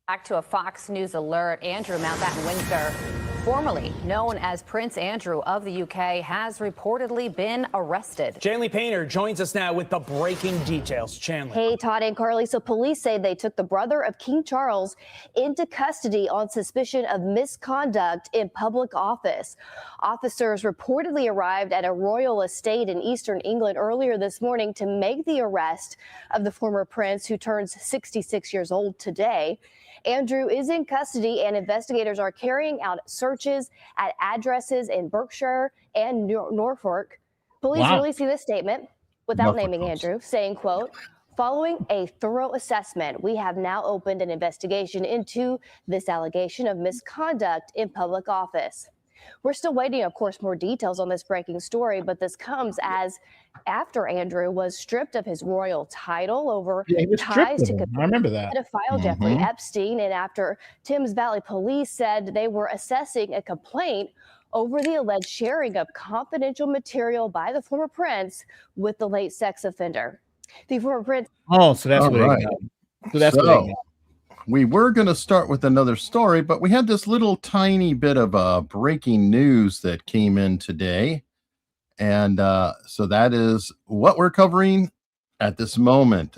Back to a Fox News alert. Andrew Mamdani Windsor, formerly known as Prince Andrew of the UK, has reportedly been arrested. Chanley Painter joins us now with the breaking details. Chanley. Hey, Todd and Carly. So police say they took the brother of King Charles into custody on suspicion of misconduct in public office. Officers reportedly arrived at a royal estate in eastern England earlier this morning to make the arrest of the former prince, who turns 66 years old today. Andrew is in custody, and investigators are carrying out searches at addresses in Berkshire and Norfolk. Police releasing this statement without naming Andrew, saying, quote, "Following a thorough assessment, we have now opened an investigation into this allegation of misconduct in public office." We're still waiting, of course, more details on this breaking story, but this comes as after Andrew was stripped of his royal title over ties to I remember that. pedophile Jeffrey Epstein, and after Thames Valley Police said they were assessing a complaint over the alleged sharing of confidential material by the former prince with the late sex offender. The former prince. Oh, so that's what it got. So that's what it got. We were going to start with another story, but we had this little tiny bit of breaking news that came in today. And so that is what we're covering at this moment.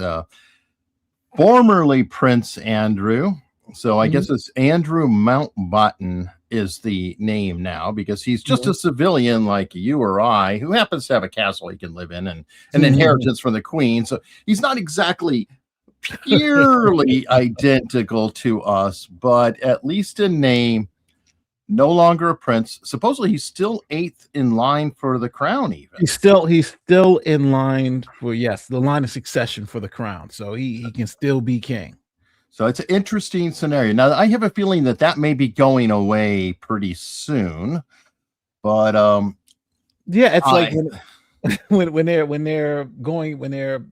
Formerly Prince Andrew. So I guess it's Andrew Mountbatten is the name now, because he's just a civilian like you or I, who happens to have a castle he can live in and an inheritance from the Queen. So he's not exactly purely identical to us, but at least in name, no longer a prince. Supposedly he's still 8th in line for the crown. Even he's still in line for the line of succession for the crown, so he can still be king. So it's an interesting scenario. Now I have a feeling that may be going away pretty soon, but it's like when they're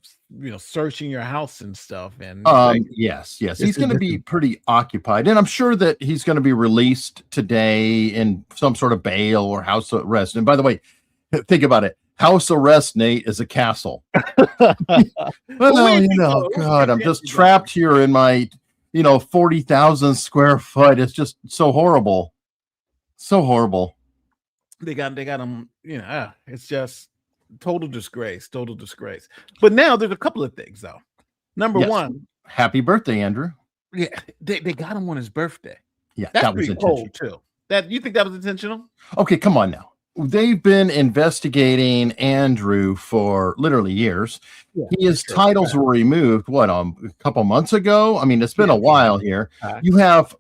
searching your house and stuff, and yes, he's going to be pretty occupied, and I'm sure that he's going to be released today in some sort of bail or house arrest. And by the way, think about it. House arrest, Nate, is a castle. Well, God, I'm just trapped here in my 40,000 square foot. It's just so horrible. So horrible. They got him, it's just total disgrace. But now there's a couple of things, though. Number one, happy birthday, Andrew. Yeah, they got him on his birthday. Yeah, that's that was pretty cold too. You think that was intentional? Okay, come on now. They've been investigating Andrew for literally years. His titles were removed, a couple months ago? I mean, it's been a while here. You have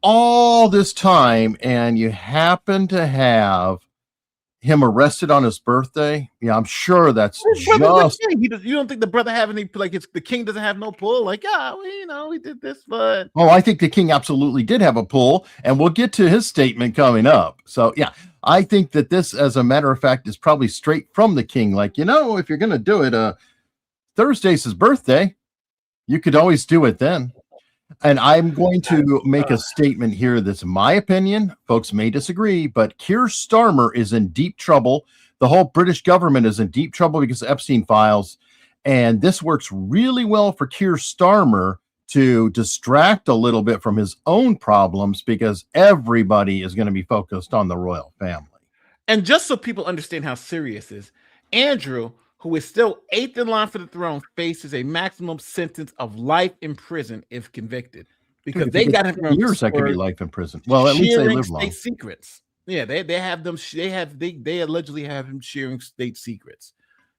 all this time, and you happen to have him arrested on his birthday. Yeah, I'm sure that's you don't think the brother have any, the king doesn't have no pull? We did this, but I think the king absolutely did have a pull, and we'll get to his statement coming up. So yeah, I think that this, as a matter of fact, is probably straight from the king. If you're going to do it, Thursday's his birthday. You could always do it then. And I'm going to make a statement here that's my opinion. Folks may disagree, but Keir Starmer is in deep trouble. The whole British government is in deep trouble because of Epstein files. And this works really well for Keir Starmer to distract a little bit from his own problems, because everybody is going to be focused on the royal family. And just so people understand how serious this is, Andrew, who is still 8th in line for the throne, faces a maximum sentence of life in prison if convicted, because they got him years. That could be life in prison. Well, at least they live long. State secrets. Yeah, they allegedly have him sharing state secrets.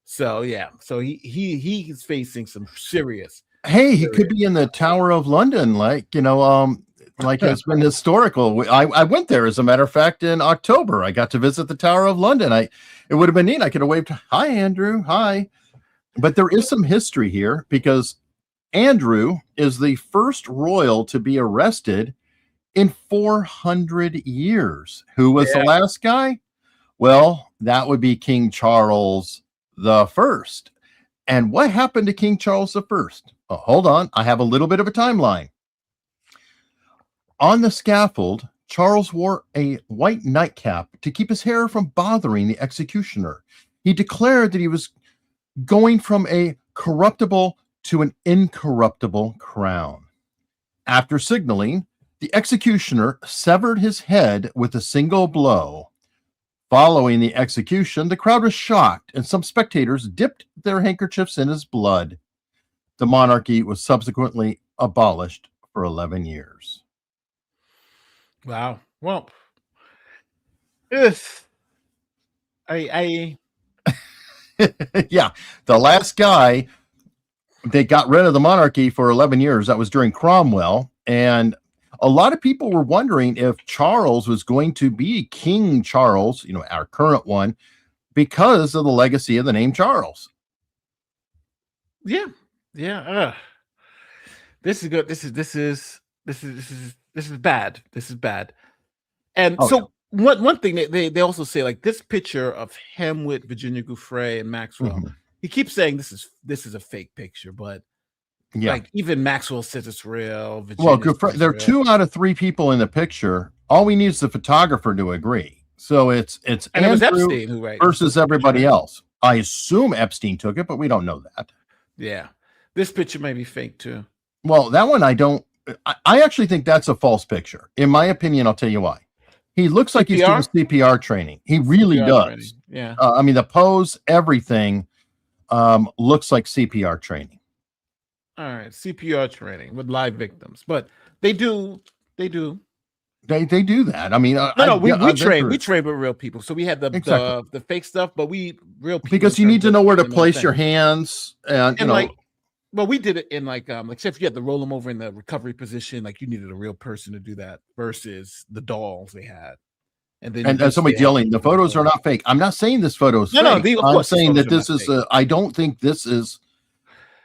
So yeah, so he is facing some serious. Hey, he could be in the Tower of London, it's been historical. I went there, as a matter of fact, in October. I got to visit the Tower of London. It would have been neat. I could have waved, "Hi, Andrew, hi." But there is some history here, because Andrew is the first royal to be arrested in 400 years. Who was the last guy? Well, that would be King Charles the First. And what happened to King Charles the First? Oh, hold on. I have a little bit of a timeline. On the scaffold, Charles wore a white nightcap to keep his hair from bothering the executioner. He declared that he was going from a corruptible to an incorruptible crown. After signaling, the executioner severed his head with a single blow. Following the execution, the crowd was shocked, and some spectators dipped their handkerchiefs in his blood. The monarchy was subsequently abolished for 11 years. Wow. Well, if I Yeah, the last guy, they got rid of the monarchy for 11 years. That was during Cromwell. And a lot of people were wondering if Charles was going to be King Charles, our current one, because of the legacy of the name Charles. yeah. This is good. This is bad. This is bad. And so one thing they also say, like, this picture of him with Virginia Giuffre and Maxwell, he keeps saying this is a fake picture, but like even Maxwell says it's real. There are 2 out of 3 people in the picture. All we need is the photographer to agree. So it's and Andrew it was Epstein who versus everybody else. I assume Epstein took it, but we don't know that. Yeah, this picture may be fake too. Well, that one I actually think that's a false picture. In my opinion, I'll tell you why. He looks like he's doing CPR training. He really does. Training. Yeah. I mean, the pose, everything looks like CPR training. All right, CPR training with live victims, but they do. They do that. I mean, we train with real people. So we had the fake stuff, but real people, because you need to know where to place your hands, and well, we did it in like except you had to roll them over in the recovery position, like you needed a real person to do that versus the dolls they had. And somebody yelling, the photos are not fake. I'm not saying this photo is fake. I'm saying that this is I don't think this is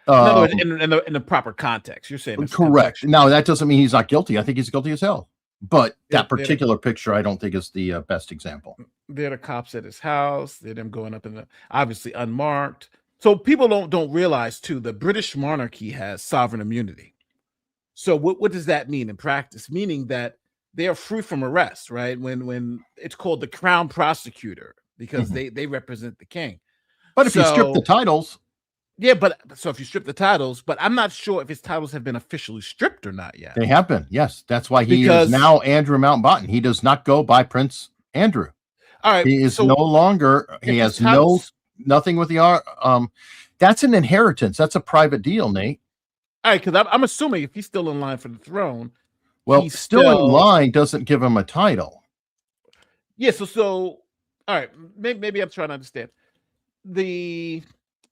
in the proper context. You're saying correct. Now that doesn't mean he's not guilty. I think he's guilty as hell. But that particular picture, I don't think is the best example. They're the cops at his house. They're them going up in the obviously unmarked. So people don't realize too, the British monarchy has sovereign immunity. So what does that mean in practice? Meaning that they are free from arrest, right? When it's called the crown prosecutor, because they represent the king. But if you strip the titles. Yeah, but so if you strip the titles, but I'm not sure if his titles have been officially stripped or not yet. They have been, yes. That's why he is now Andrew Mountbatten. He does not go by Prince Andrew. All right. He is no longer, he has nothing with the that's an inheritance. That's a private deal, Nate. All right, because I'm assuming if he's still in line for the throne. Well, still in line doesn't give him a title. Yeah, so all right, maybe I'm trying to understand.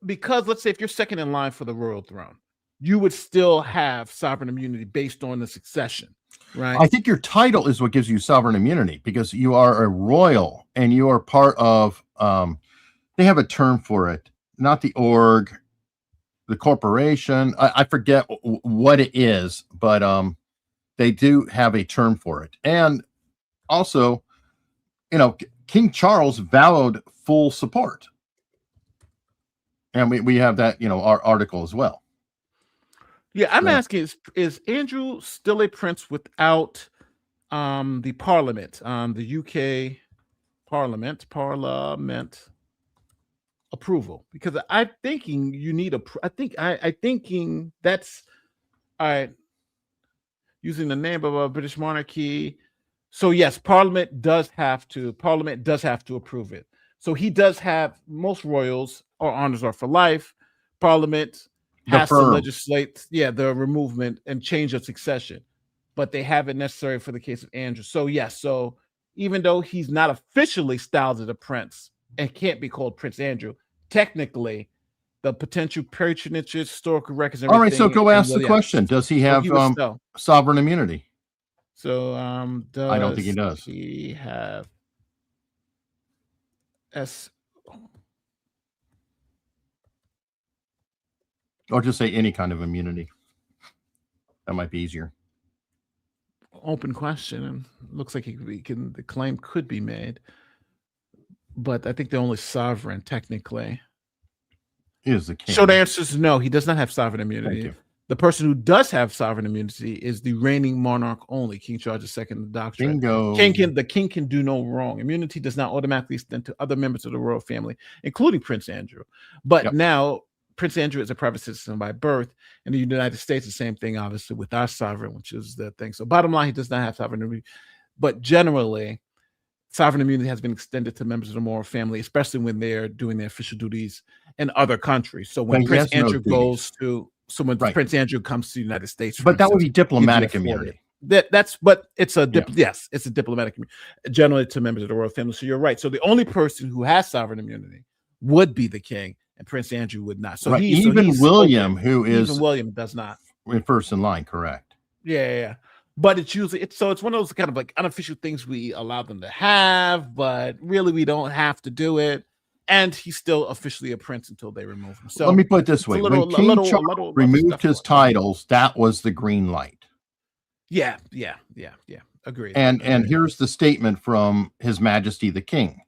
Because let's say if you're second in line for the royal throne, you would still have sovereign immunity based on the succession, right? I think your title is what gives you sovereign immunity, because you are a royal and you are part of, they have a term for it, not the org, the corporation. I forget what it is, but they do have a term for it. And also, King Charles vowed full support. And we have that, our article as well. Yeah, I'm asking, is Andrew still a prince without the parliament, the UK parliament approval? Because I'm thinking you need I'm thinking that's all right. Using the name of a British monarchy. So yes, Parliament does have to approve it. So he does have, most royals or honors are for life. Parliament has to legislate, the removal and change of succession, but they have it necessary for the case of Andrew. So yes, so even though he's not officially styled as a prince and can't be called Prince Andrew, technically the potential patronage, historical records, everything. All right, so go ask the question. Does he have sovereign immunity? So I don't think he does. He have or just say any kind of immunity. That might be easier. Open question, and looks like the claim could be made, but I think the only sovereign technically is the king. So the answer is no. He does not have sovereign immunity. Thank you. The person who does have sovereign immunity is the reigning monarch only, King Charles II, the doctrine. Bingo. The king can do no wrong. Immunity does not automatically extend to other members of the royal family, including Prince Andrew. But now Prince Andrew is a private citizen by birth. In the United States, the same thing, obviously, with our sovereign, which is the thing. So bottom line, he does not have sovereign immunity. But generally, sovereign immunity has been extended to members of the royal family, especially when they're doing their official duties in other countries. So when But he Prince has no Andrew duties. when Prince Andrew comes to the United States, for But that would be instance, diplomatic he'd be afforded immunity. but it's a yes, it's a diplomatic immunity, generally to members of the royal family. So you're right. So the only person who has sovereign immunity would be the king, and Prince Andrew would not. So Right. he's William, who is even William does not. first in line, correct? Yeah. But it's usually it's one of those kind of like unofficial things we allow them to have, but really we don't have to do it. And he's still officially a prince until they remove him. So let me put it this way: when King Charles removed his titles, that was the green light. Yeah. Agreed. And here's the statement from His Majesty the King.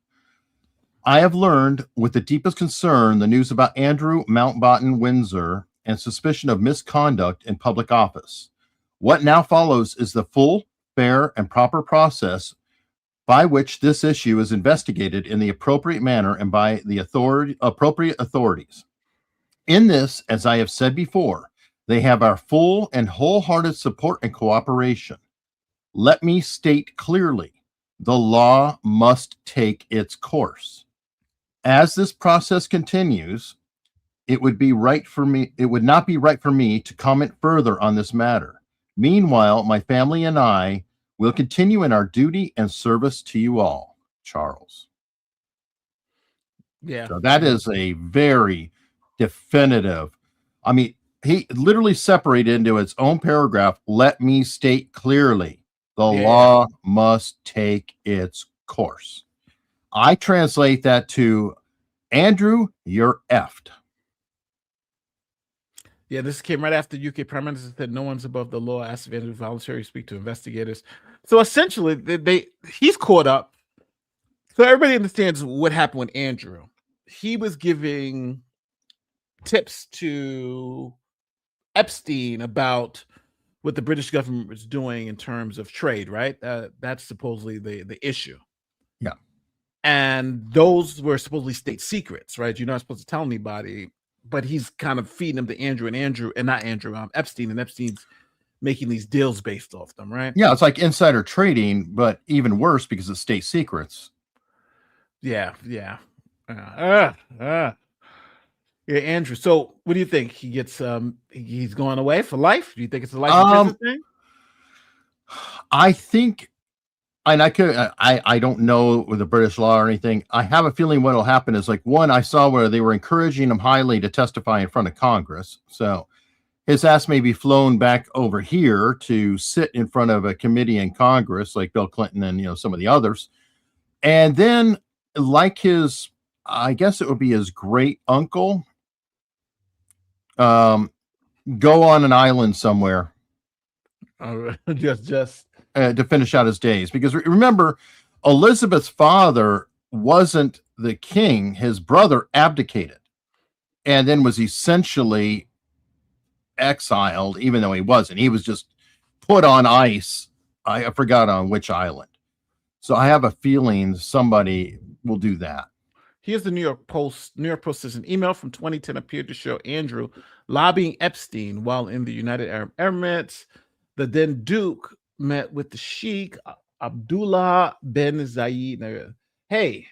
I have learned with the deepest concern the news about Andrew Mountbatten Windsor and suspicion of misconduct in public office. What now follows is the full, fair, and proper process by which this issue is investigated in the appropriate manner and by the appropriate authorities. In this, as I have said before, they have our full and wholehearted support and cooperation. Let me state clearly, the law must take its course. As this process continues, it would not be right for me to comment further on this matter. Meanwhile, my family and I will continue in our duty and service to you all. Charles. Yeah. So that is a very definitive. I mean, he literally separated into its own paragraph. Let me state clearly, the law must take its course. I translate that to, Andrew, you're effed. Yeah, this came right after UK Prime Minister said no one's above the law, asked if Andrew voluntarily speak to investigators. So essentially, he's caught up. So everybody understands what happened with Andrew. He was giving tips to Epstein about what the British government was doing in terms of trade, right? That's supposedly the issue. Yeah. And those were supposedly state secrets, right? You're not supposed to tell anybody. But he's kind of feeding them to Epstein, and Epstein's making these deals based off them, right? Yeah, it's like insider trading, but even worse because it's state secrets. Yeah. Andrew. So, what do you think? He gets he's going away for life? Do you think it's a life in prison thing? I think, and I don't know with the British law or anything. I have a feeling what will happen is, like, one, I saw where they were encouraging him highly to testify in front of Congress. So his ass may be flown back over here to sit in front of a committee in Congress, like Bill Clinton and, some of the others. And then, like I guess it would be his great uncle, go on an island somewhere. Just to finish out his days, because remember, Elizabeth's father wasn't the king. His brother abdicated and then was essentially exiled, even though he wasn't. He was just put on ice. I forgot on which island. So I have a feeling somebody will do that. Here's the New York Post. New York Post says an email from 2010 appeared to show Andrew lobbying Epstein while in the United Arab Emirates. The then Duke met with the Sheikh Abdullah bin Zayed. Hey,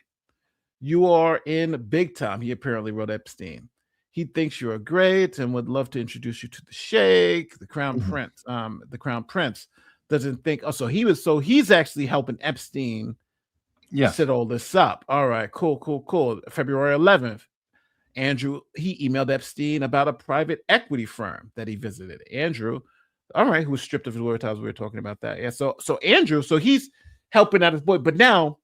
you are in big time, he apparently wrote Epstein. He thinks you are great and would love to introduce you to the Sheikh, the Crown Prince. The Crown Prince doesn't think. Oh, so he's actually helping Epstein set all this up. All right, cool. February 11th, Andrew, he emailed Epstein about a private equity firm that he visited. Andrew, all right, who was stripped of his lawyer titles. We were talking about that. Yeah. So Andrew, he's helping out his boy. But now,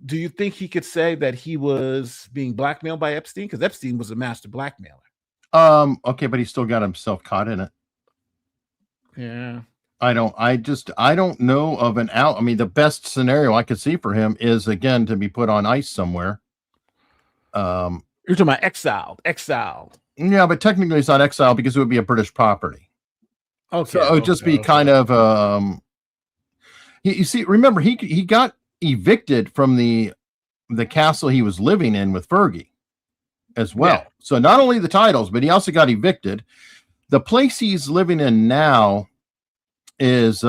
do you think he could say that he was being blackmailed by Epstein? Because Epstein was a master blackmailer. Okay, but he still got himself caught in it. Yeah. I don't know of an out. I mean, the best scenario I could see for him is, again, to be put on ice somewhere. You're talking about exiled. Yeah, but technically it's not exiled because it would be a British property. Okay, so it would just be kind of you see, remember he got evicted from the castle he was living in with Fergie. as well. Yeah. So not only the titles, but he also got evicted. The place he's living in now is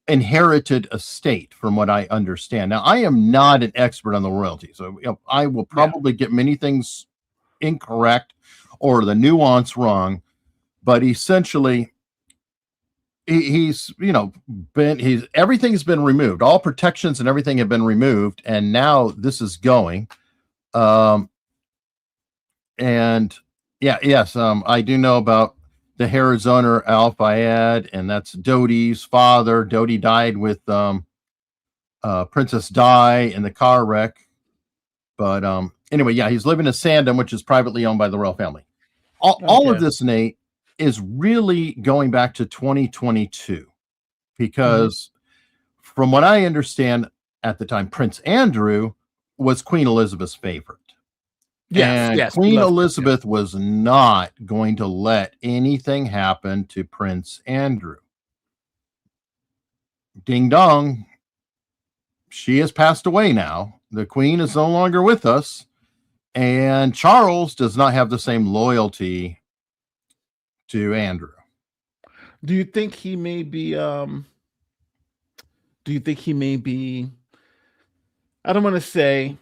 inherited estate, from what I understand. Now, I am not an expert on the royalty, so I will probably get many things incorrect or the nuance wrong, but essentially he's everything's been removed. All protections and everything have been removed, and now this is going. I do know about the Harrods owner, Al Fayed, and that's Dodi's father. Dodi died with Princess Di in the car wreck. But anyway, he's living in Sandham, which is privately owned by the royal family. All of this, Nate, is really going back to 2022, because from what I understand at the time, Prince Andrew was Queen Elizabeth's favorite. Yes, Queen Elizabeth was not going to let anything happen to Prince Andrew. Ding dong. She has passed away now. The Queen is no longer with us. And Charles does not have the same loyalty to Andrew. Do you think he may be I don't want to say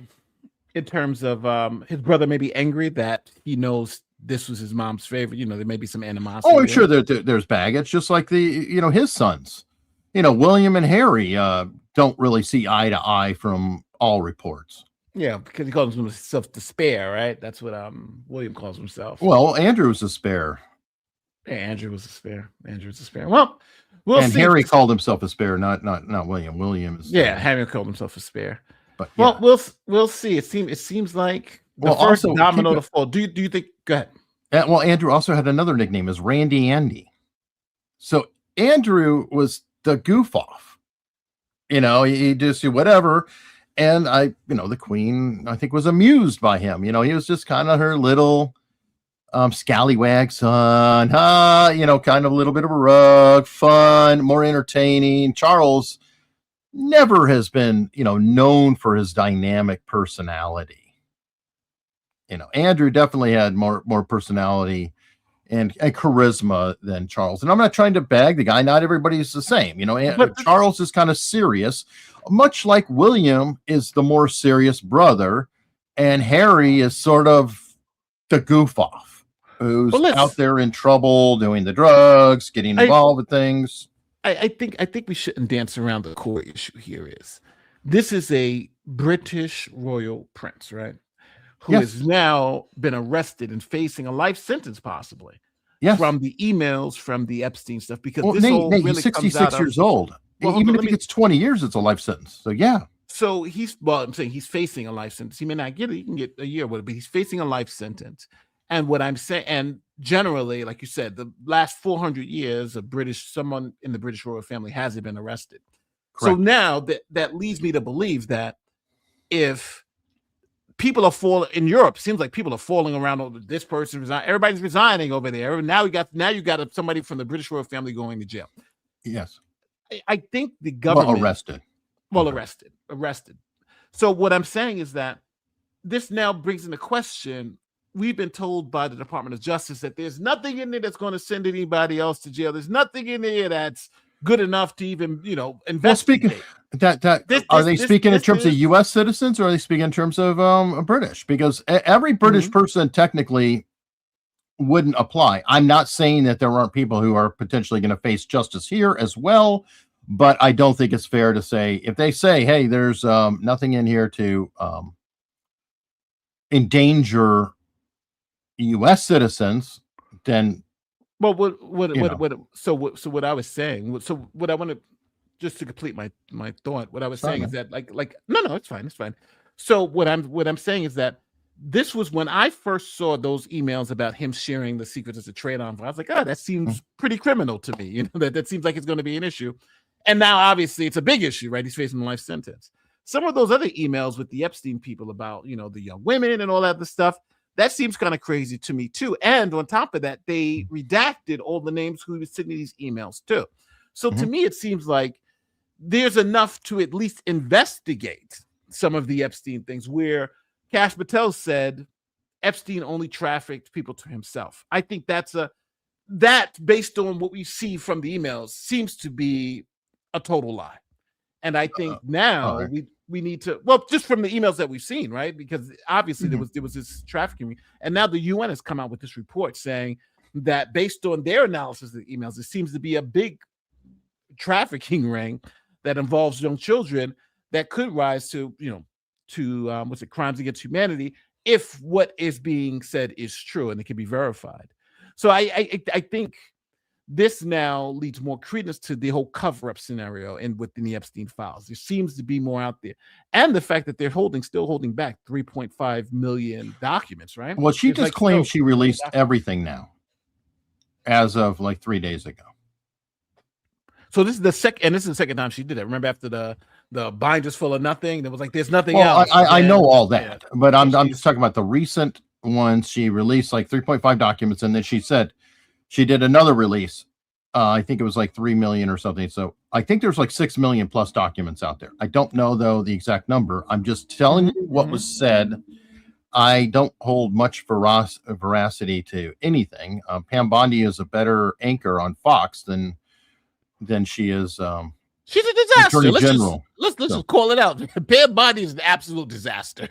in terms of his brother may be angry that he knows this was his mom's favorite. There may be some animosity. Oh, I'm sure there's baggage, just like his sons. William and Harry don't really see eye to eye from all reports. Yeah, because he calls himself the spare, right? That's what William calls himself. Well, Andrew was a spare. Yeah, Andrew was a spare. Well, we'll see. Harry called himself a spare, not William. William is Harry called himself a spare. But we'll see. It seems like the first domino to fall. Do you think? Go ahead. Well, Andrew also had another nickname, as Randy Andy. So Andrew was the goof off. He just do whatever. And the Queen, I think, was amused by him. He was just kind of her little scallywag son, kind of a little bit of a rug, fun, more entertaining. Charles never has been, known for his dynamic personality. Andrew definitely had more personality and charisma than Charles. And I'm not trying to bag the guy. Not everybody's the same. But Charles is kind of serious, much like William is the more serious brother, and Harry is sort of the goof off who's out there in trouble, doing the drugs, getting involved with things. I think we shouldn't dance around the core issue here. This is a British royal prince, right? Who has now been arrested and facing a life sentence, possibly. Yes. From the emails from the Epstein stuff, because Nate, he's 66 years old. Well, even if he gets 20 years, it's a life sentence. So So I'm saying he's facing a life sentence. He may not get it. He can get a year, but he's facing a life sentence. And what I'm saying, and generally, like you said, the last 400 years, someone in the British royal family hasn't been arrested. Correct. So now that leads me to believe that if people are falling in Europe, seems like people are falling around over this person resign. Everybody's resigning over there. Now you got somebody from the British royal family going to jail. Yes. I think the government arrested. Arrested. So what I'm saying is that this now brings into question, we've been told by the Department of Justice that there's nothing in there that's going to send anybody else to jail. There's nothing in there that's good enough to even, investigate. Well, are they speaking in terms of U.S. citizens, or are they speaking in terms of British? Because every British person technically wouldn't apply. I'm not saying that there aren't people who are potentially going to face justice here as well, but I don't think it's fair to say, if they say, hey, there's nothing in here to endanger U.S. citizens, then so what I was saying, so what I want to, just to complete my thought, what I was saying is that no, it's fine. So what I'm saying is that this was when I first saw those emails about him sharing the secrets as a trade on. I was like, that seems pretty criminal to me. That seems like it's going to be an issue. And now obviously it's a big issue, right? He's facing a life sentence. Some of those other emails with the Epstein people about, the young women and all that other stuff, that seems kind of crazy to me too. And on top of that, they redacted all the names who he was sending these emails to. So to me, it seems like there's enough to at least investigate some of the Epstein things, where Kash Patel said Epstein only trafficked people to himself. I think that based on what we see from the emails seems to be a total lie. And I think now right. we need to, well, just from the emails that we've seen, right? Because obviously there was this trafficking, and now the UN has come out with this report saying that based on their analysis of the emails, it seems to be a big trafficking ring that involves young children that could rise to crimes against humanity if what is being said is true and it can be verified. So I think this now leads more credence to the whole cover-up scenario and within the Epstein files. There seems to be more out there, and the fact that they're still holding back 3.5 million documents, right? Well, she just claimed she released everything now, as of like 3 days ago. So this is the second time she did it. Remember, after the binder's full of nothing, there was like there's nothing else. I know all that, but I'm just talking about the recent ones. She released like 3.5 documents, and then she said she did another release. I think it was like 3 million or something. So I think there's like 6 million plus documents out there. I don't know though the exact number. I'm just telling you what was said. I don't hold much veracity to anything. Pam Bondi is a better anchor on Fox than she is. She's a disaster. Let's just call it out. Pam Bondi is an absolute disaster.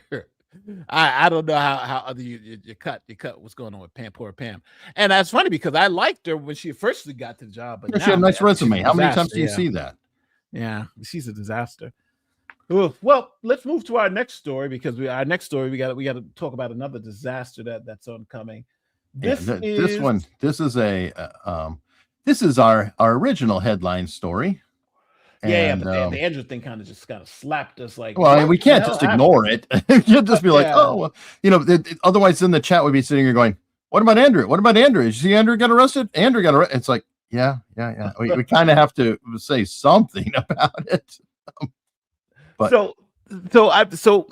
I don't know how other you cut what's going on with poor Pam. And that's funny because I liked her when she first got to the job, but she had a nice resume. How many times do you see that? Yeah, she's a disaster. Well, let's move to our next story, because we got to talk about another disaster that's oncoming. This is our original headline story. But the Andrew thing kind of slapped us like. Well, we can't just ignore it. You can't just be like, otherwise, in the chat we'd be sitting here going, "What about Andrew? What about Andrew? Did you see Andrew got arrested? Andrew got arrested." It's like, yeah. We kind of have to say something about it. But so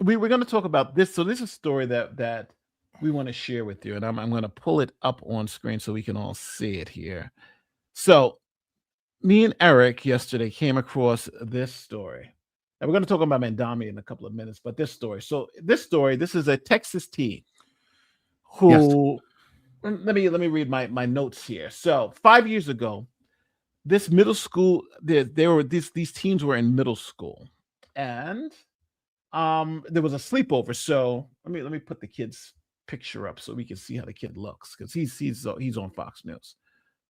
we were going to talk about this. So this is a story that we want to share with you, and I'm going to pull it up on screen so we can all see it here. So me and Eric yesterday came across this story, and we're going to talk about Mamdani in a couple of minutes. But this story, this is a Texas teen who. Yes. Let me read my notes here. So 5 years ago, this middle school, these teens were in middle school, and there was a sleepover. So let me put the kid's picture up so we can see how the kid looks, because he's on Fox News.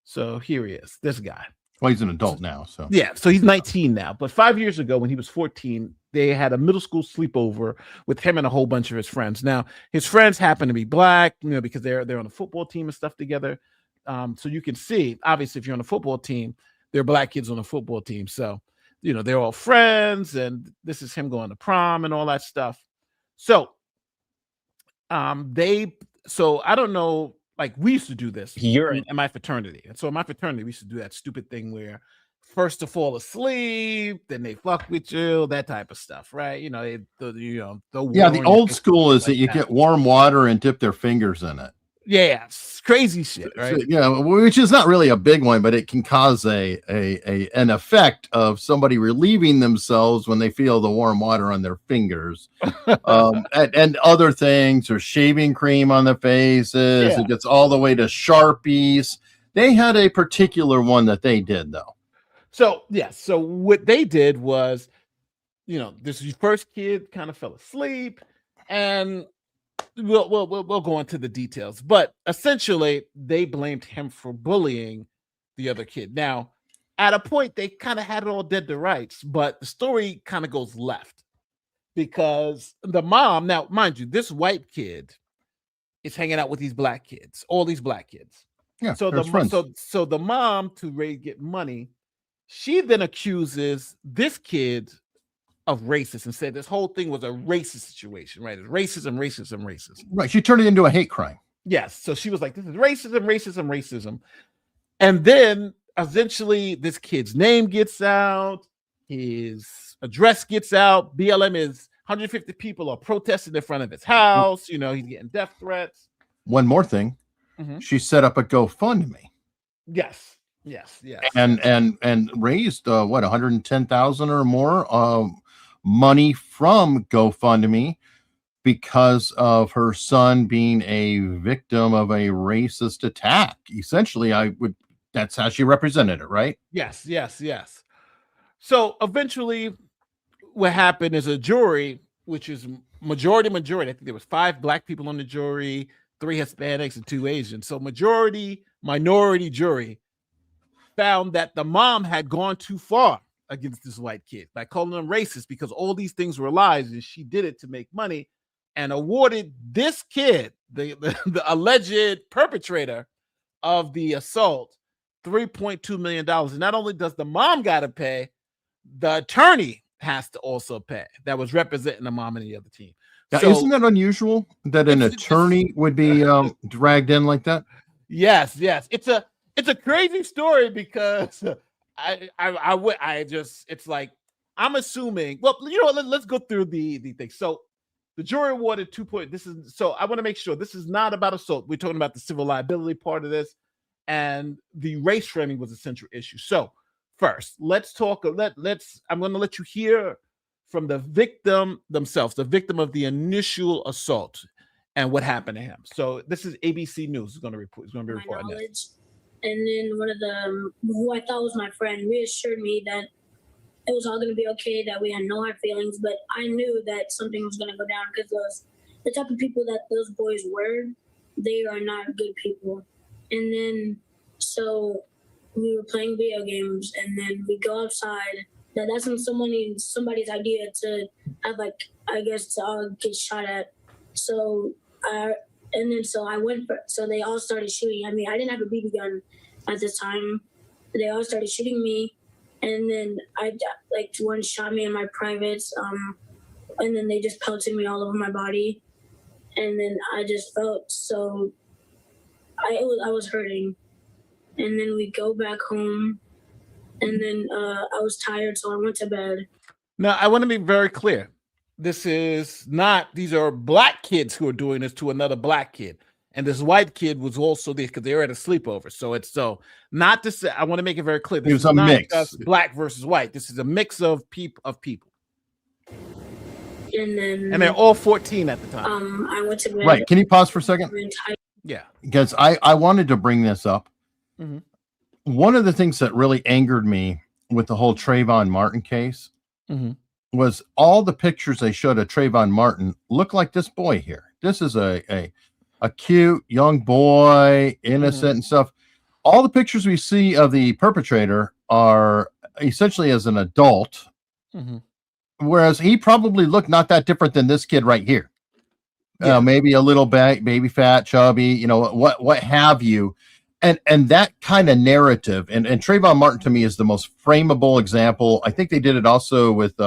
So here he is, this guy. Well, he's an adult now, so so he's 19 now. But 5 years ago, when he was 14, they had a middle school sleepover with him and a whole bunch of his friends. Now, his friends happen to be black, because they're on a football team and stuff together. So you can see, obviously, if you're on a football team, there are black kids on a football team. So, they're all friends, and this is him going to prom and all that stuff. So, I don't know. Like, we used to do this in my fraternity. And so in my fraternity, we used to do that stupid thing where first to fall asleep, then they fuck with you, that type of stuff, right? The old school is that you get warm water and dip their fingers in it. Yeah, it's crazy shit, right? So, which is not really a big one, but it can cause an effect of somebody relieving themselves when they feel the warm water on their fingers, and other things, or shaving cream on their faces. It gets all the way to Sharpies. They had a particular one that they did, though. So what they did was, this first kid kind of fell asleep, and we'll go into the details, but essentially they blamed him for bullying the other kid. Now, at a point, they kind of had it all dead to rights, but the story kind of goes left, because the mom, now mind you, this white kid is hanging out with these black kids, all these black kids. Yeah. So the mom, to get money, she then accuses this kid of racist and said this whole thing was a racist situation, right? It's racism. Right. She turned it into a hate crime. Yes. So she was like, this is racism. And then eventually this kid's name gets out, his address gets out. BLM is 150 people are protesting in front of his house. He's getting death threats. One more thing. She set up a GoFundMe. Yes. And raised 110,000 or more money from GoFundMe, because of her son being a victim of a racist attack. Essentially, that's how she represented it, right? Yes, yes, yes. So eventually what happened is a jury, which is majority. I think there was 5 black people on the jury, 3 Hispanics and 2 Asians. So minority jury found that the mom had gone too far against this white kid by calling them racist because all these things were lies and she did it to make money, and awarded this kid, the alleged perpetrator of the assault, $3.2 million. And not only does the mom got to pay, the attorney has to also pay that was representing the mom and the other team. Now, So, isn't that unusual that an attorney would be dragged in like that? yes. It's a crazy story because it's like, I'm assuming, well, let's go through the thing. So the jury awarded 2 points. So I want to make sure this is not about assault. We're talking about the civil liability part of this, and the race framing was a central issue. So first, let's talk. I'm going to let you hear from the victim themselves, the victim of the initial assault, and what happened to him. So this is ABC News. Is going to report. It's going to be reporting this. And then one of them, who I thought was my friend, reassured me that it was all going to be okay, that we had no hard feelings. But I knew that something was going to go down because the type of people that those boys were, they are not good people. And then, so we were playing video games, and then we go outside. Now that's when somebody's idea to have, like, I guess, to all get shot at. So I went so they all started shooting at me. I didn't have a BB gun at this time. They all started shooting me, and then one shot me in my privates, and then they just pelted me all over my body, and then I just felt so I was hurting. And then we go back home, and then I was tired, so I went to bed. Now, I want to be very clear. These are black kids who are doing this to another black kid. And this white kid was also there because they were at a sleepover. So not to say, I want to make it very clear. This It was a mix. Just black versus white. This is a mix of people. And they're all 14 at the time. I went to bed. Right. Can you pause for a second? Yeah. Because I wanted to bring this up. Mm-hmm. One of the things that really angered me with the whole Trayvon Martin case was all the pictures they showed of Trayvon Martin look like this boy here. This is a cute young boy, innocent and stuff. All the pictures we see of the perpetrator are essentially as an adult, whereas he probably looked not that different than this kid right here. Yeah. Maybe a little baby fat, chubby, what have you. And that kind of narrative, and Trayvon Martin to me is the most frameable example. I think they did it also with,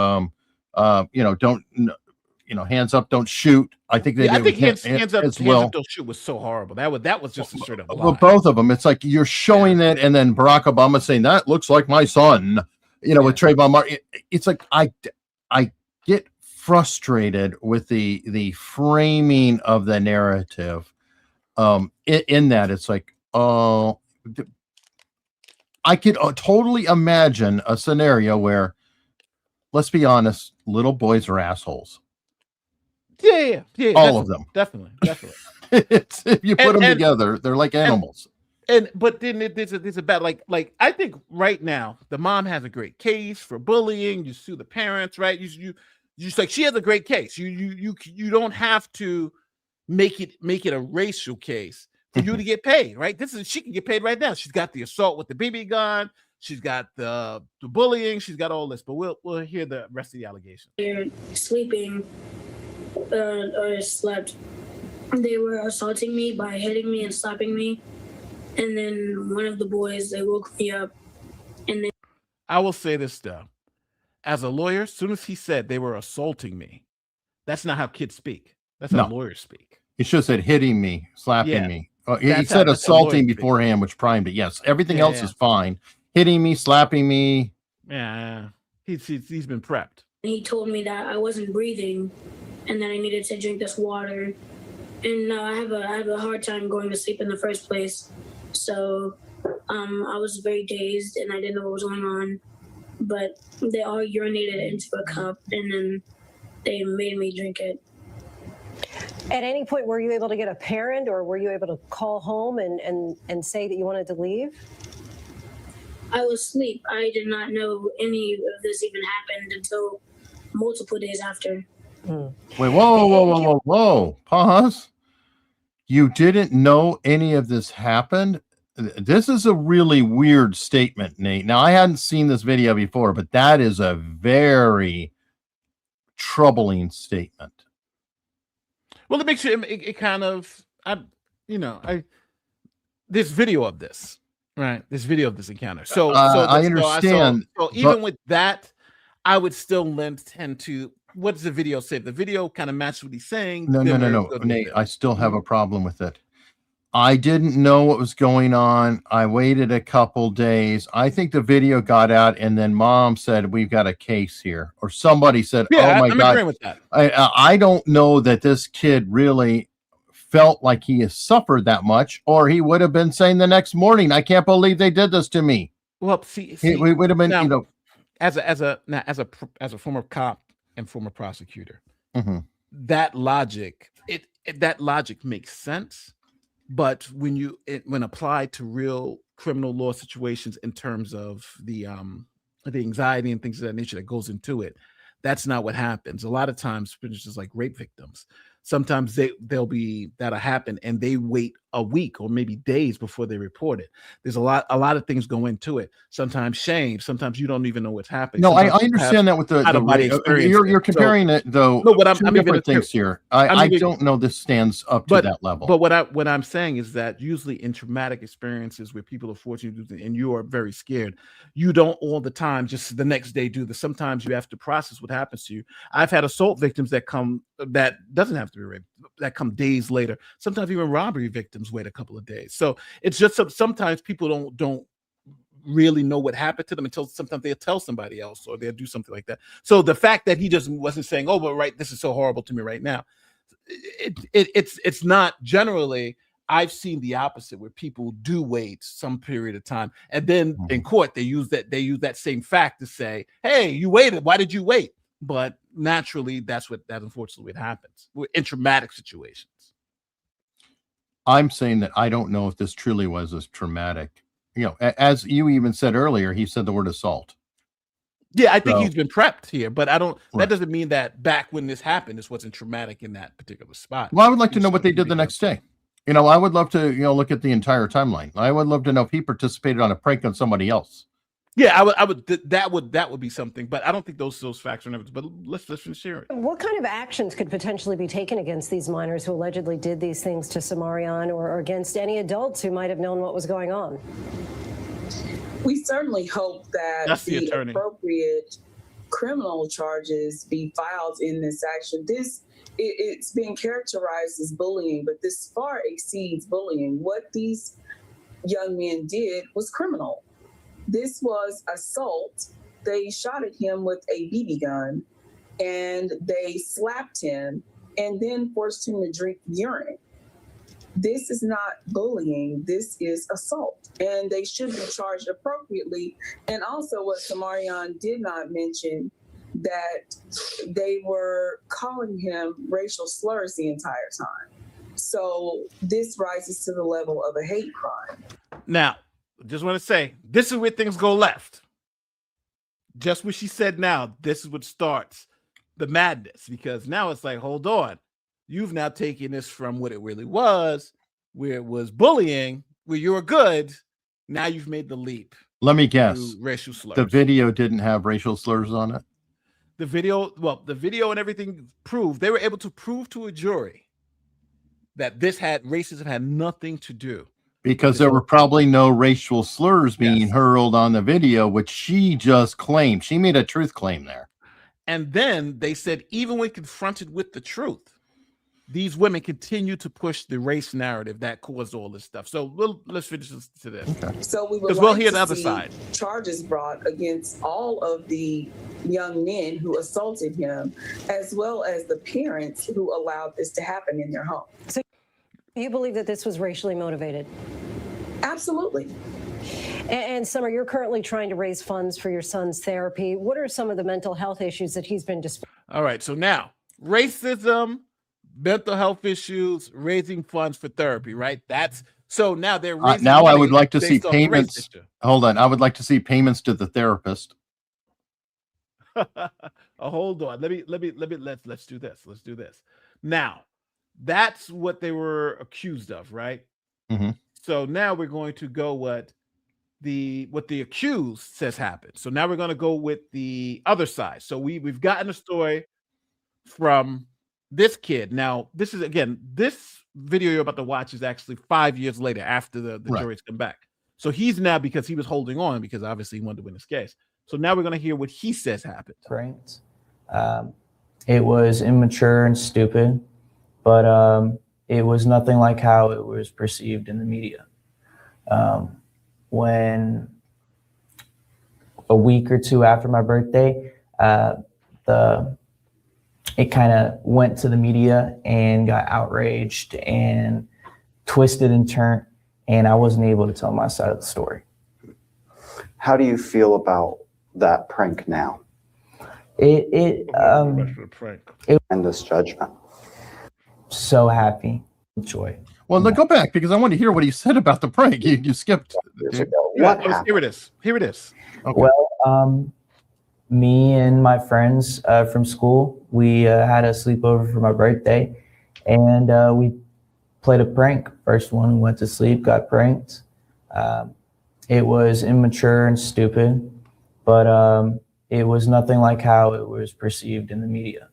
hands up, don't shoot. I think they did. I think hands up, don't shoot was so horrible. That was just a straight up lie. Well, both of them. It's like you're showing it, and then Barack Obama saying that looks like my son. With Trayvon Martin, it's like I get frustrated with the framing of the narrative. In that, it's like, I could totally imagine a scenario where, let's be honest, little boys are assholes. Yeah. All of them. Definitely. If you put them together, they're like animals. But then there's a bad, like I think right now the mom has a great case for bullying. You sue the parents, right? You just like, she has a great case. You don't have to make it a racial case for you to get paid, right? She can get paid right now. She's got the assault with the BB gun. She's got the bullying. She's got all this. But we'll hear the rest of the allegations. They're sleeping or slept. They were assaulting me by hitting me and slapping me. And then one of the boys, they woke me up. And I will say this though. As a lawyer, as soon as he said they were assaulting me, that's not how kids speak. That's how lawyers speak. He should have said hitting me, slapping me. He said assaulting beforehand, which primed it. Yes, everything else is fine. Hitting me, slapping me. Yeah, he's been prepped. He told me that I wasn't breathing, and that I needed to drink this water. And I have a hard time going to sleep in the first place. So I was very dazed, and I didn't know what was going on. But they all urinated into a cup, and then they made me drink it. At any point, were you able to get a parent, or were you able to call home and say that you wanted to leave? I was asleep. I did not know any of this even happened until multiple days after. Wait, whoa. Pause. You didn't know any of this happened? This is a really weird statement, Nate. Now, I hadn't seen this video before, but that is a very troubling statement. Well, it makes you, it kind of, this video of this, right? This video of this encounter. So I understand. So even with that, I would still tend to, what does the video say? The video kind of matches what he's saying. No, Nate, I still have a problem with it. I didn't know what was going on. I waited a couple days. I think the video got out, and then mom said, we've got a case here. Or somebody said, oh my God. I'm agreeing with that. I don't know that this kid really felt like he has suffered that much, or he would have been saying the next morning, I can't believe they did this to me. Well, see we would have been, now, as a former cop and former prosecutor, that logic makes sense. But when applied to real criminal law situations in terms of the anxiety and things of that nature that goes into it, that's not what happens. A lot of times, for instance, like rape victims, sometimes that'll happen and they wait a week or maybe days before they report it. There's a lot of things go into it. Sometimes shame. Sometimes you don't even know what's happening. No, I understand that with the you're comparing it though. No, but I'm different things here. I don't know this stands up to that level. But what I'm saying is that usually in traumatic experiences where people are fortunate to do things and you are very scared, you don't all the time just the next day do this. Sometimes you have to process what happens to you. I've had assault victims that doesn't have to be rape, that come days later. Sometimes even robbery victims wait a couple of days. So it's just sometimes people don't really know what happened to them until sometimes they'll tell somebody else or they'll do something like that. So the fact that he wasn't saying, oh, but right, this is so horrible to me right now. It's not generally. I've seen the opposite where people do wait some period of time and then in court they use that same fact to say, hey, you waited. Why did you wait? But naturally, that unfortunately what happens. We're in traumatic situations. I'm saying that I don't know if this truly was as traumatic. As you even said earlier, he said the word assault. Yeah, I think he's been prepped here, but I don't. That doesn't mean that back when this happened, this wasn't traumatic in that particular spot. Well, I would like to know what they did the next day. I would love to, look at the entire timeline. I would love to know if he participated on a prank on somebody else. Yeah, I would. That would be something, but I don't think those facts are never. But let's finish here. What kind of actions could potentially be taken against these minors who allegedly did these things to Samarian, or against any adults who might have known what was going on? We certainly hope that the appropriate criminal charges be filed in this action. It's being characterized as bullying, but this far exceeds bullying. What these young men did was criminal. This was assault. They shot at him with a BB gun and they slapped him and then forced him to drink urine. This is not bullying. This is assault, and they should be charged appropriately. And also what Samarian did not mention, that they were calling him racial slurs the entire time. So this rises to the level of a hate crime. Now, just want to say, this is where things go left. Just what she said now, this is what starts the madness, because now it's like, hold on. You've now taken this from what it really was, where it was bullying, where you were good. Now you've made the leap. Let me guess. Racial slurs. The video didn't have racial slurs on it? The video and everything proved, they were able to prove to a jury that racism had nothing to do. Because there were probably no racial slurs being hurled on the video, which she just claimed. She made a truth claim there. And then they said, even when confronted with the truth, these women continue to push the race narrative that caused all this stuff. So let's finish to this. Okay. So we would we'll hear the other side. Charges brought against all of the young men who assaulted him, as well as the parents who allowed this to happen in their home. So you believe that this was racially motivated? Absolutely. And Summer, you're currently trying to raise funds for your son's therapy. What are some of the mental health issues that he's been displaying? All right. So now, racism mental health issues, raising funds for therapy, right? That's so now they're raising now I money would like to see based off the race payments. issue. Hold on. I would like to see payments to the therapist. Hold on. Let's do this. Let's do this. Now, that's what they were accused of, right? Mm-hmm. So now we're going to go what the accused says happened. So now we're going to go with the other side. So we've gotten a story from this kid. Now, this is again, this video you're about to watch is actually 5 years later after the Right. jury's come back. So he's now, because he was holding on because obviously he wanted to win his case. So now we're going to hear what he says happened. Right. It was immature and stupid, but it was nothing like how it was perceived in the media. When a week or two after my birthday, it kind of went to the media and got outraged and twisted and turned, and I wasn't able to tell my side of the story. How do you feel about that prank now? And this judgment. So happy, joy. Well, let's go back because I want to hear what he said about the prank. You skipped. What happened? Here it is. Here it is. Okay. Well, me and my friends from school, we had a sleepover for my birthday, and we played a prank. First one, went to sleep, got pranked. It was immature and stupid, but it was nothing like how it was perceived in the media.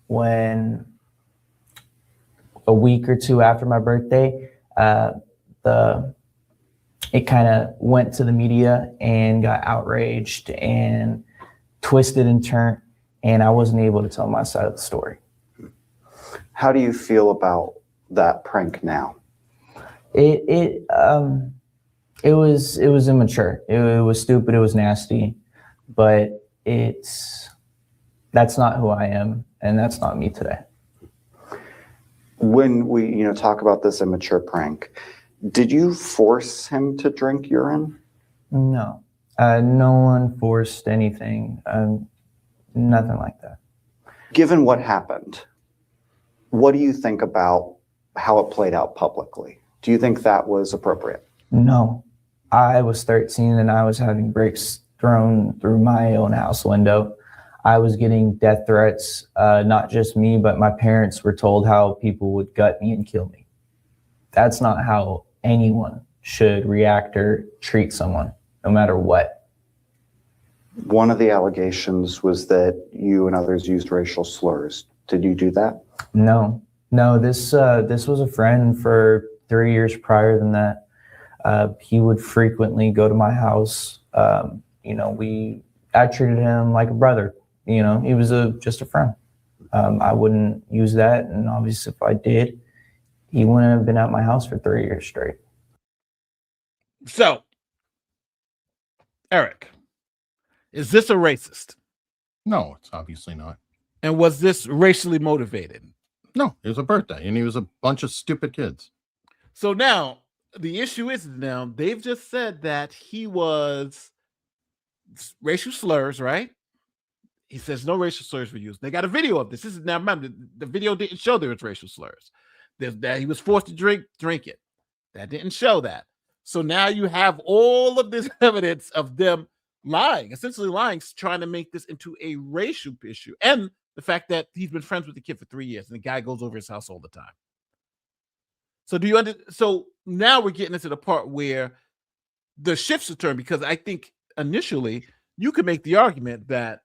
When a week or two after my birthday, it kind of went to the media and got outraged and twisted and turned, and I wasn't able to tell my side of the story. How do you feel about that prank now? It was immature. It was stupid. It was nasty, but that's not who I am, and that's not me today. When we, talk about this immature prank, did you force him to drink urine? No, no one forced anything. Nothing like that. Given what happened, what do you think about how it played out publicly? Do you think that was appropriate? No, I was 13 and I was having bricks thrown through my own house window. I was getting death threats, not just me, but my parents were told how people would gut me and kill me. That's not how anyone should react or treat someone, no matter what. One of the allegations was that you and others used racial slurs. Did you do that? No, this was a friend for 3 years prior than that. He would frequently go to my house. I treated him like a brother. He was just a friend. I wouldn't use that, and obviously if I did, he wouldn't have been at my house for 3 years straight. So, Eric, is this a racist? No, it's obviously not. And was this racially motivated? No, it was a birthday, and he was a bunch of stupid kids. So now, the issue is now they've just said that he was racial slurs, right? He says no racial slurs were used. They got a video of this. This is now, remember, the video didn't show there was racial slurs. That he was forced to drink it. That didn't show that. So now you have all of this evidence of them lying, essentially lying, trying to make this into a racial issue. And the fact that he's been friends with the kid for 3 years and the guy goes over his house all the time. So so now we're getting into the part where the shifts are turned, because I think initially you could make the argument that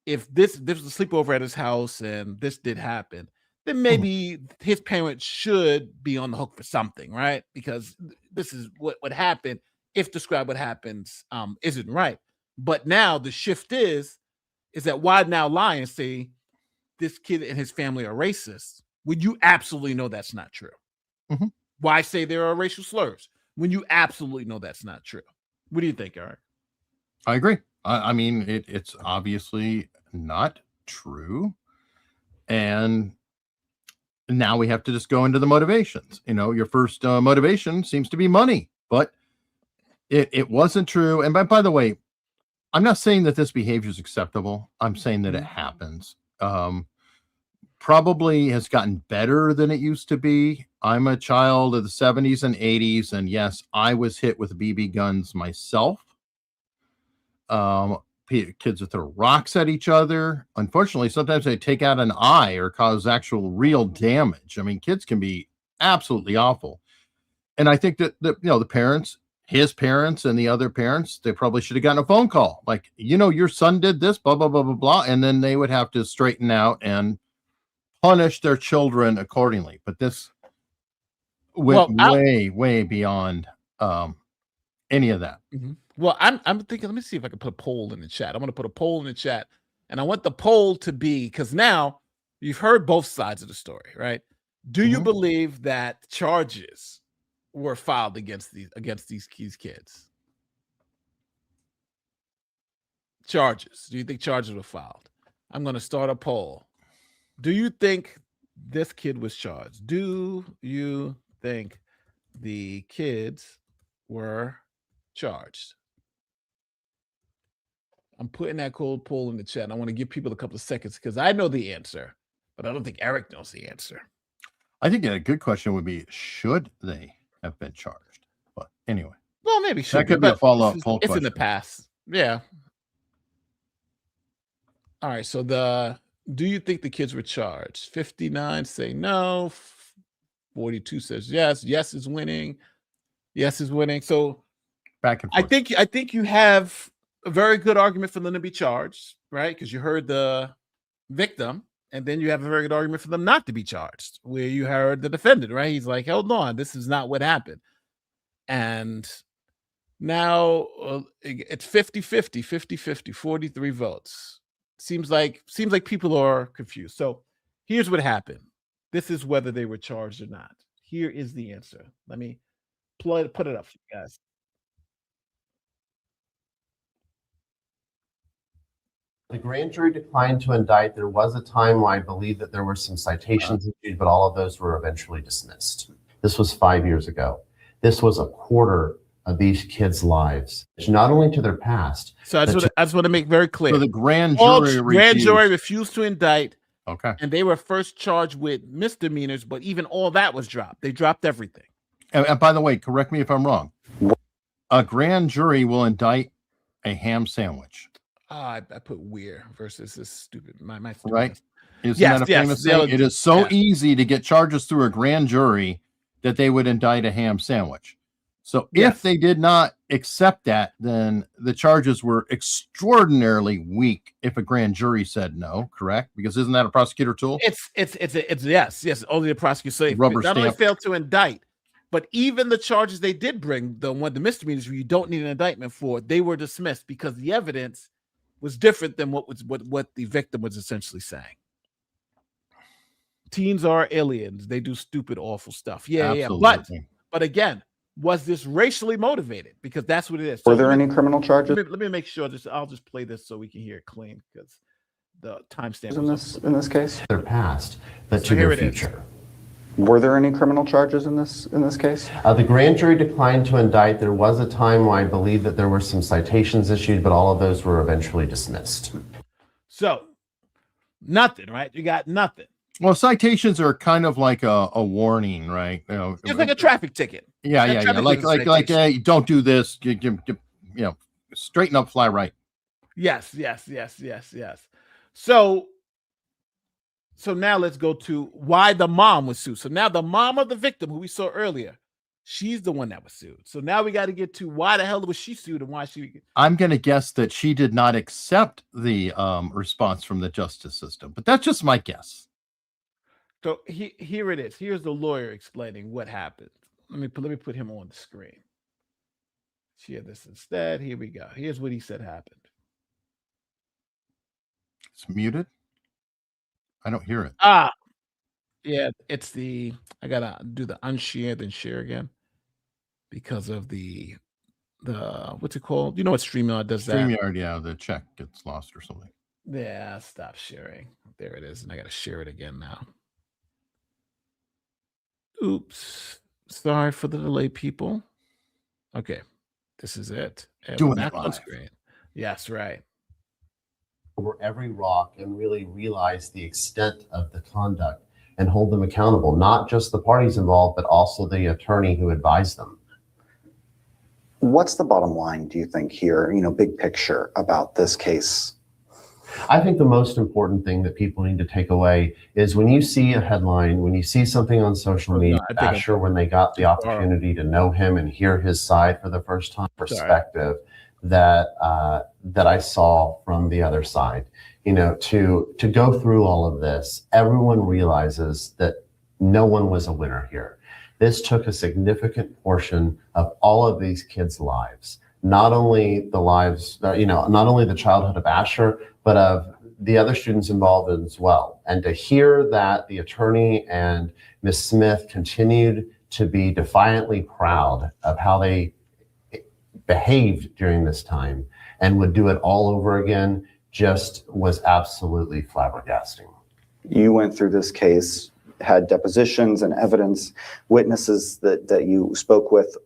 if this was a sleepover at his house and this did happen, then maybe his parents should be on the hook for something, right? Because this is what happened. If describe what happens isn't right. But now the shift is that why now lie and say this kid and his family are racist when you absolutely know that's not true? Mm-hmm. Why say there are racial slurs when you absolutely know that's not true? What do you think, Eric? I agree. I mean, it's obviously not true. And now we have to just go into the motivations. Your first motivation seems to be money, but it wasn't true. And by the way, I'm not saying that this behavior is acceptable. I'm saying that it happens. probably has gotten better than it used to be. I'm a child of the 70s and 80s, and yes, I was hit with BB guns myself. Kids would throw rocks at each other. Unfortunately, sometimes they take out an eye or cause actual real damage. I mean, kids can be absolutely awful. And I think that the parents, his parents and the other parents, they probably should have gotten a phone call. Like, your son did this, blah, blah, blah, blah, blah. And then they would have to straighten out and punish their children accordingly. But this went way beyond any of that. Mm-hmm. Well, I'm thinking, let me see if I can put a poll in the chat. I'm going to put a poll in the chat, and I want the poll to be, because now you've heard both sides of the story, right? Do you believe that charges were filed against these kids? Charges. Do you think charges were filed? I'm going to start a poll. Do you think this kid was charged? Do you think the kids were charged? I'm putting that cold poll in the chat. I want to give people a couple of seconds because I know the answer, but I don't think Eric knows the answer. I think a good question would be, should they have been charged? But anyway. Well, maybe should. That could be a follow-up poll It's question. in the past. Yeah. All right. So do you think the kids were charged? 59 say no. 42 says yes. Yes is winning. Yes is winning. So back and forth. I think you have a very good argument for them to be charged, right? Because you heard the victim, and then you have a very good argument for them not to be charged, where you heard the defendant, right? He's like, hold on, this is not what happened. And now it's 50-50, 43 votes. Seems like people are confused. So here's what happened. This is whether they were charged or not. Here is the answer. Let me put it up for you guys. The grand jury declined to indict. There was a time where I believe that there were some citations issued, but all of those were eventually dismissed. This was 5 years ago. This was a quarter of these kids' lives, not only to their past. So I just want to make very clear. So the grand jury refused to indict. Okay. And they were first charged with misdemeanors, but even all that was dropped. They dropped everything. And by the way, correct me if I'm wrong. A grand jury will indict a ham sandwich. I put weird versus this stupid. My right. Isn't that a famous saying? It is so easy to get charges through a grand jury that they would indict a ham sandwich. So if they did not accept that, then the charges were extraordinarily weak. If a grand jury said no, correct? Because isn't that a prosecutor tool? It's yes. Only the prosecutor say rubber not stamp. Only failed to indict, but even the charges they did bring, the misdemeanors where you don't need an indictment for, they were dismissed because the evidence was different than what the victim was essentially saying. Teens are aliens. They do stupid, awful stuff. Absolutely. But again, was this racially motivated? Because that's what it is. Were there any criminal charges? Let me make sure. I'll just play this so we can hear it clean because the timestamp in this case. Their past, but to their future. Were there any criminal charges in this case? The grand jury declined to indict. There was a time where I believe that there were some citations issued, but all of those were eventually dismissed. So nothing, right? You got nothing. Well, citations are kind of like a warning, right? It's like a traffic ticket. Yeah. Like, hey, don't do this. Straighten up, fly right. Yes. So now let's go to why the mom was sued. So now the mom of the victim, who we saw earlier, she's the one that was sued. So now we got to get to why the hell was she sued and why she. I'm going to guess that she did not accept the response from the justice system, but that's just my guess. So here it is. Here's the lawyer explaining what happened. Let me put him on the screen. Share this instead. Here we go. Here's what he said happened. It's muted. I don't hear it. Yeah, it's I gotta do the unshare then share again because of the what's it called? You know what StreamYard does that? StreamYard, yeah, the check gets lost or something. Yeah, stop sharing. There it is, and I gotta share it again now. Oops. Sorry for the delay, people. Okay, this is it. Doing it live. Screen. Yes, right. over every rock and really realize the extent of the conduct and hold them accountable, not just the parties involved, but also the attorney who advised them. What's the bottom line, do you think, here, big picture about this case? I think the most important thing that people need to take away is when you see a headline, when you see something on social media, Asher, when they got the opportunity to know him and hear his side for the first time, perspective that I saw from the other side, to go through all of this, everyone realizes that no one was a winner here. This took a significant portion of all of these kids' lives, not only the lives, not only the childhood of Asher, but of the other students involved as well. And to hear that the attorney and Ms. Smith continued to be defiantly proud of how they behaved during this time and would do it all over again just was absolutely flabbergasting. You went through this case, had depositions and evidence, witnesses that you spoke with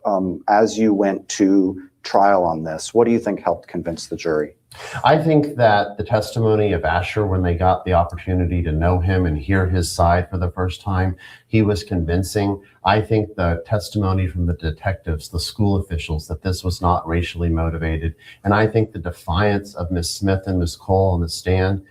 as you went to trial on this. What do you think helped convince the jury? I think that the testimony of Asher, when they got the opportunity to know him and hear his side for the first time, he was convincing. I think the testimony from the detectives, the school officials, that this was not racially motivated. And I think the defiance of Ms. Smith and Ms. Cole on the stand,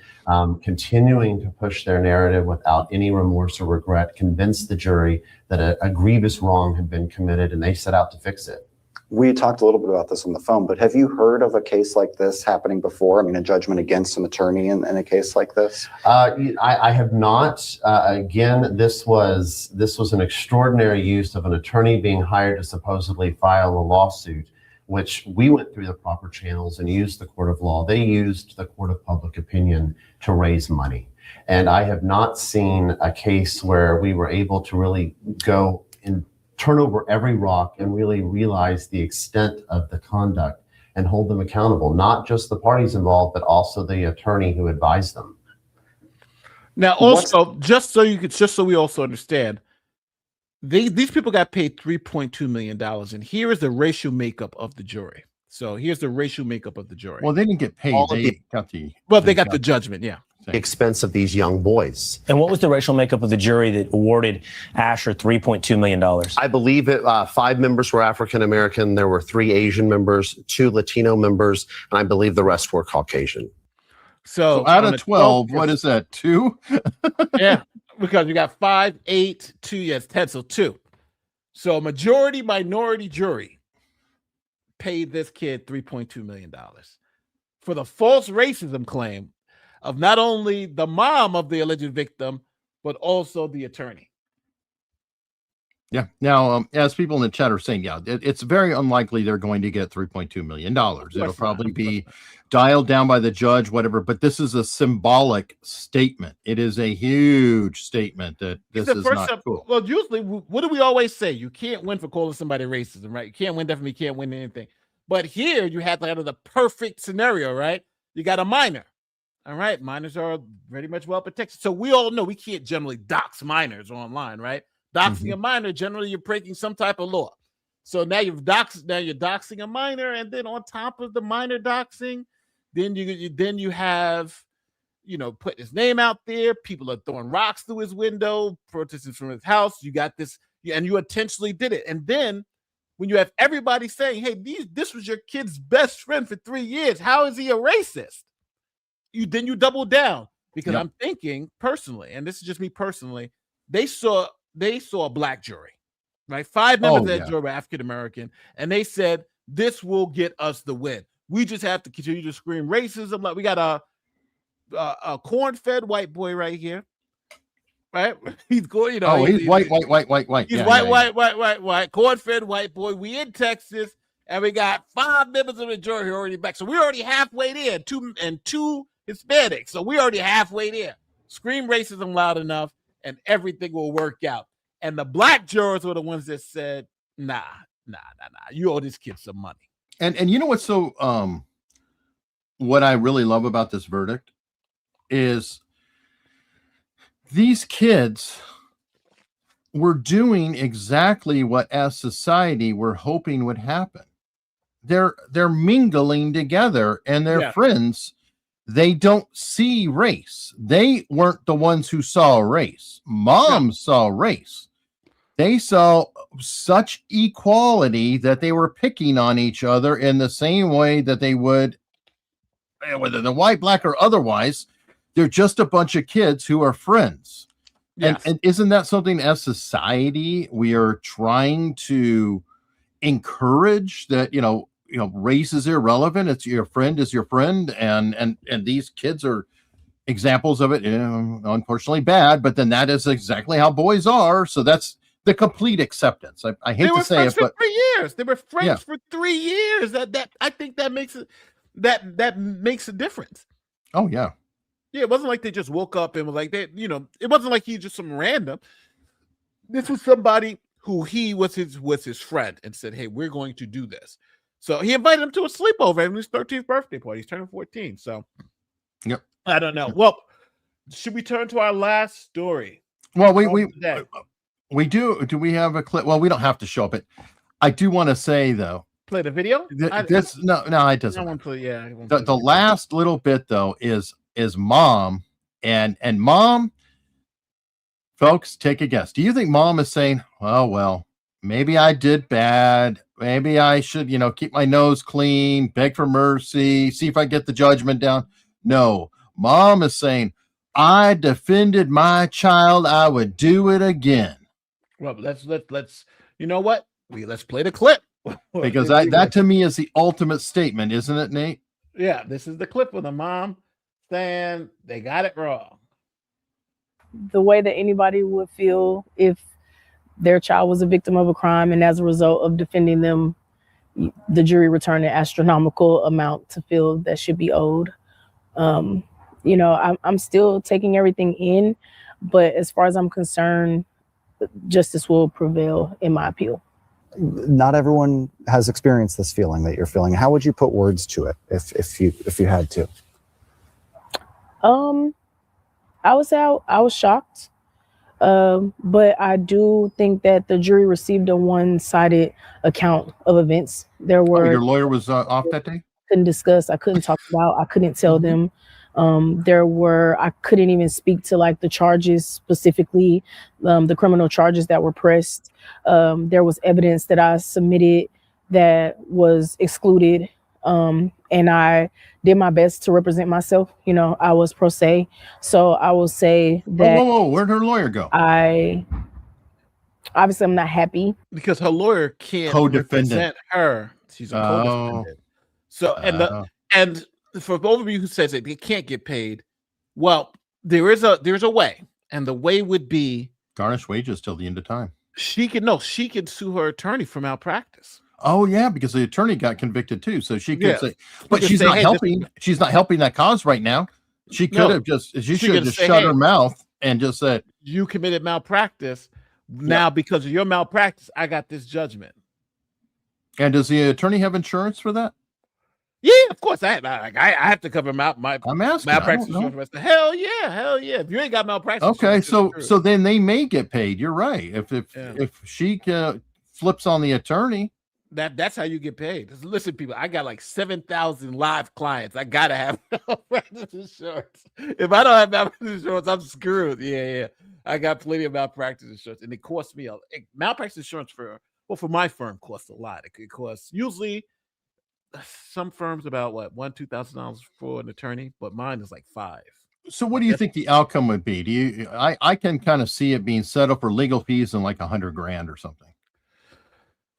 continuing to push their narrative without any remorse or regret, convinced the jury that a grievous wrong had been committed, and they set out to fix it. We talked a little bit about this on the phone, but have you heard of a case like this happening before? I mean, a judgment against an attorney in a case like this? I have not. Again, this was an extraordinary use of an attorney being hired to supposedly file a lawsuit, which we went through the proper channels and used the court of law. They used the court of public opinion to raise money. And I have not seen a case where we were able to really go and turn over every rock and really realize the extent of the conduct and hold them accountable, not just the parties involved, but also the attorney who advised them. Now, also, just so we also understand, these people got paid $3.2 million, and here is the racial makeup of the jury. So here's the racial makeup of the jury. Well, they didn't get paid. They got the judgment, yeah. The expense of these young boys. And what was the racial makeup of the jury that awarded Asher $3.2 million? I believe 5 members were African American. There were 3 Asian members, 2 Latino members, and I believe the rest were Caucasian. So out of 12, what is that? 2? Yeah, because you got 5, 8, 2, yes, 10, so 2. So majority minority jury paid this kid $3.2 million for the false racism claim of not only the mom of the alleged victim, but also the attorney. Yeah. Now, as people in the chat are saying, yeah, it's very unlikely they're going to get $3.2 million. It'll probably be dialed down by the judge, whatever. But this is a symbolic statement. It is a huge statement that this is not cool. Well, usually, what do we always say? You can't win for calling somebody racism, right? You can't win, definitely can't win anything. But here, you have the perfect scenario, right? You got a minor. All right, minors are very much well protected. So we all know we can't generally dox minors online, right? Doxing a minor, generally you're breaking some type of law. So now you're doxing a minor, and then on top of the minor doxing, then you have, put his name out there. People are throwing rocks through his window, protesting from his house. You got this, and you intentionally did it. And then when you have everybody saying, "Hey, this was your kid's best friend for 3 years. How is he a racist?" Then you double down, because I'm thinking personally, and this is just me personally, they saw a black jury, right? 5 members of that jury were African American, and they said, this will get us the win. We just have to continue to scream racism. Like, we got a corn-fed white boy right here, right? He's going, he's white. He's white, corn-fed white boy. We in Texas, and we got 5 members of the jury already back. So we're already halfway there, two Hispanics. So we're already halfway there. Scream racism loud enough, and everything will work out. And the black jurors were the ones that said, nah. You owe this kid some money. And you know what's so what I really love about this verdict is these kids were doing exactly what as society we're hoping would happen. They're mingling together, and they're friends they don't see race. They weren't the ones who saw race. Mom saw race. They saw such equality that they were picking on each other in the same way that they would, whether they're white, black, or otherwise. They're just a bunch of kids who are friends. Yes. And isn't that something as society we are trying to encourage, that race is irrelevant, it's your friend is your friend, and these kids are examples of it, unfortunately bad, but then that is exactly how boys are. So that's the complete acceptance. I hate to say it, but 3 years. They were friends for 3 years. That I think that makes it that makes a difference. Oh yeah. Yeah, it wasn't like they just woke up and was like, it wasn't like he's just some random. This was somebody who he was his friend and said, hey, we're going to do this. So he invited him to a sleepover at his 13th birthday party. He's turning 14. So yep. I don't know. Well, should we turn to our last story? Well, we do. Do we have a clip? Well, we don't have to show up it. I do want to say though. Play the video? No, it doesn't. I won't play, yeah. The last little bit though is mom and mom, folks, take a guess. Do you think mom is saying, oh well, maybe I did bad, maybe I should keep my nose clean, beg for mercy, see if I get the judgment down? No, mom is saying, I defended my child, I would do it again. Well, let's you know what, let's play the clip, because that to me is the ultimate statement, isn't it, Nate? Yeah, this is the clip of the mom saying they got it wrong. The way that anybody would feel if their child was a victim of a crime, and as a result of defending them, the jury returned an astronomical amount to feel that should be owed. I'm still taking everything in, but as far as I'm concerned, justice will prevail in my appeal. Not everyone has experienced this feeling that you're feeling. How would you put words to it if you had to? I would say I was shocked, but I do think that the jury received a one-sided account of events. There were your lawyer was off that day? Couldn't discuss. I couldn't talk about. I couldn't tell them. I couldn't even speak to like the charges specifically, the criminal charges that were pressed. There was evidence that I submitted that was excluded. And I did my best to represent myself. I was pro se. So I will say that. Whoa, where'd her lawyer go? Obviously I'm not happy. Because her lawyer can't represent her. She's a co-defendant. So, and for both of you who says that they can't get paid, well, there's a way. And the way would be garnish wages till the end of time. She can sue her attorney for malpractice. Oh yeah, because the attorney got convicted too. So she could say, but she's not helping. She's not helping that cause right now. She could have she should have just shut her mouth and just said, you committed malpractice. Now, because of your malpractice, I got this judgment. And does the attorney have insurance for that? Yeah, of course. I have to cover my malpractice insurance. Hell yeah. If you ain't got malpractice, okay. So then they may get paid. You're right. If she flips on the attorney. That's how you get paid. Listen, people, I got like 7,000 live clients. I gotta have malpractice insurance. If I don't have malpractice insurance, I'm screwed. Yeah. I got plenty of malpractice insurance, and it costs me malpractice insurance for my firm costs a lot. It costs usually some firms about $1,000-$2,000 for an attorney, but mine is like $5,000. So what do you think the outcome would be? I can kind of see it being set up for legal fees and like $100,000 or something.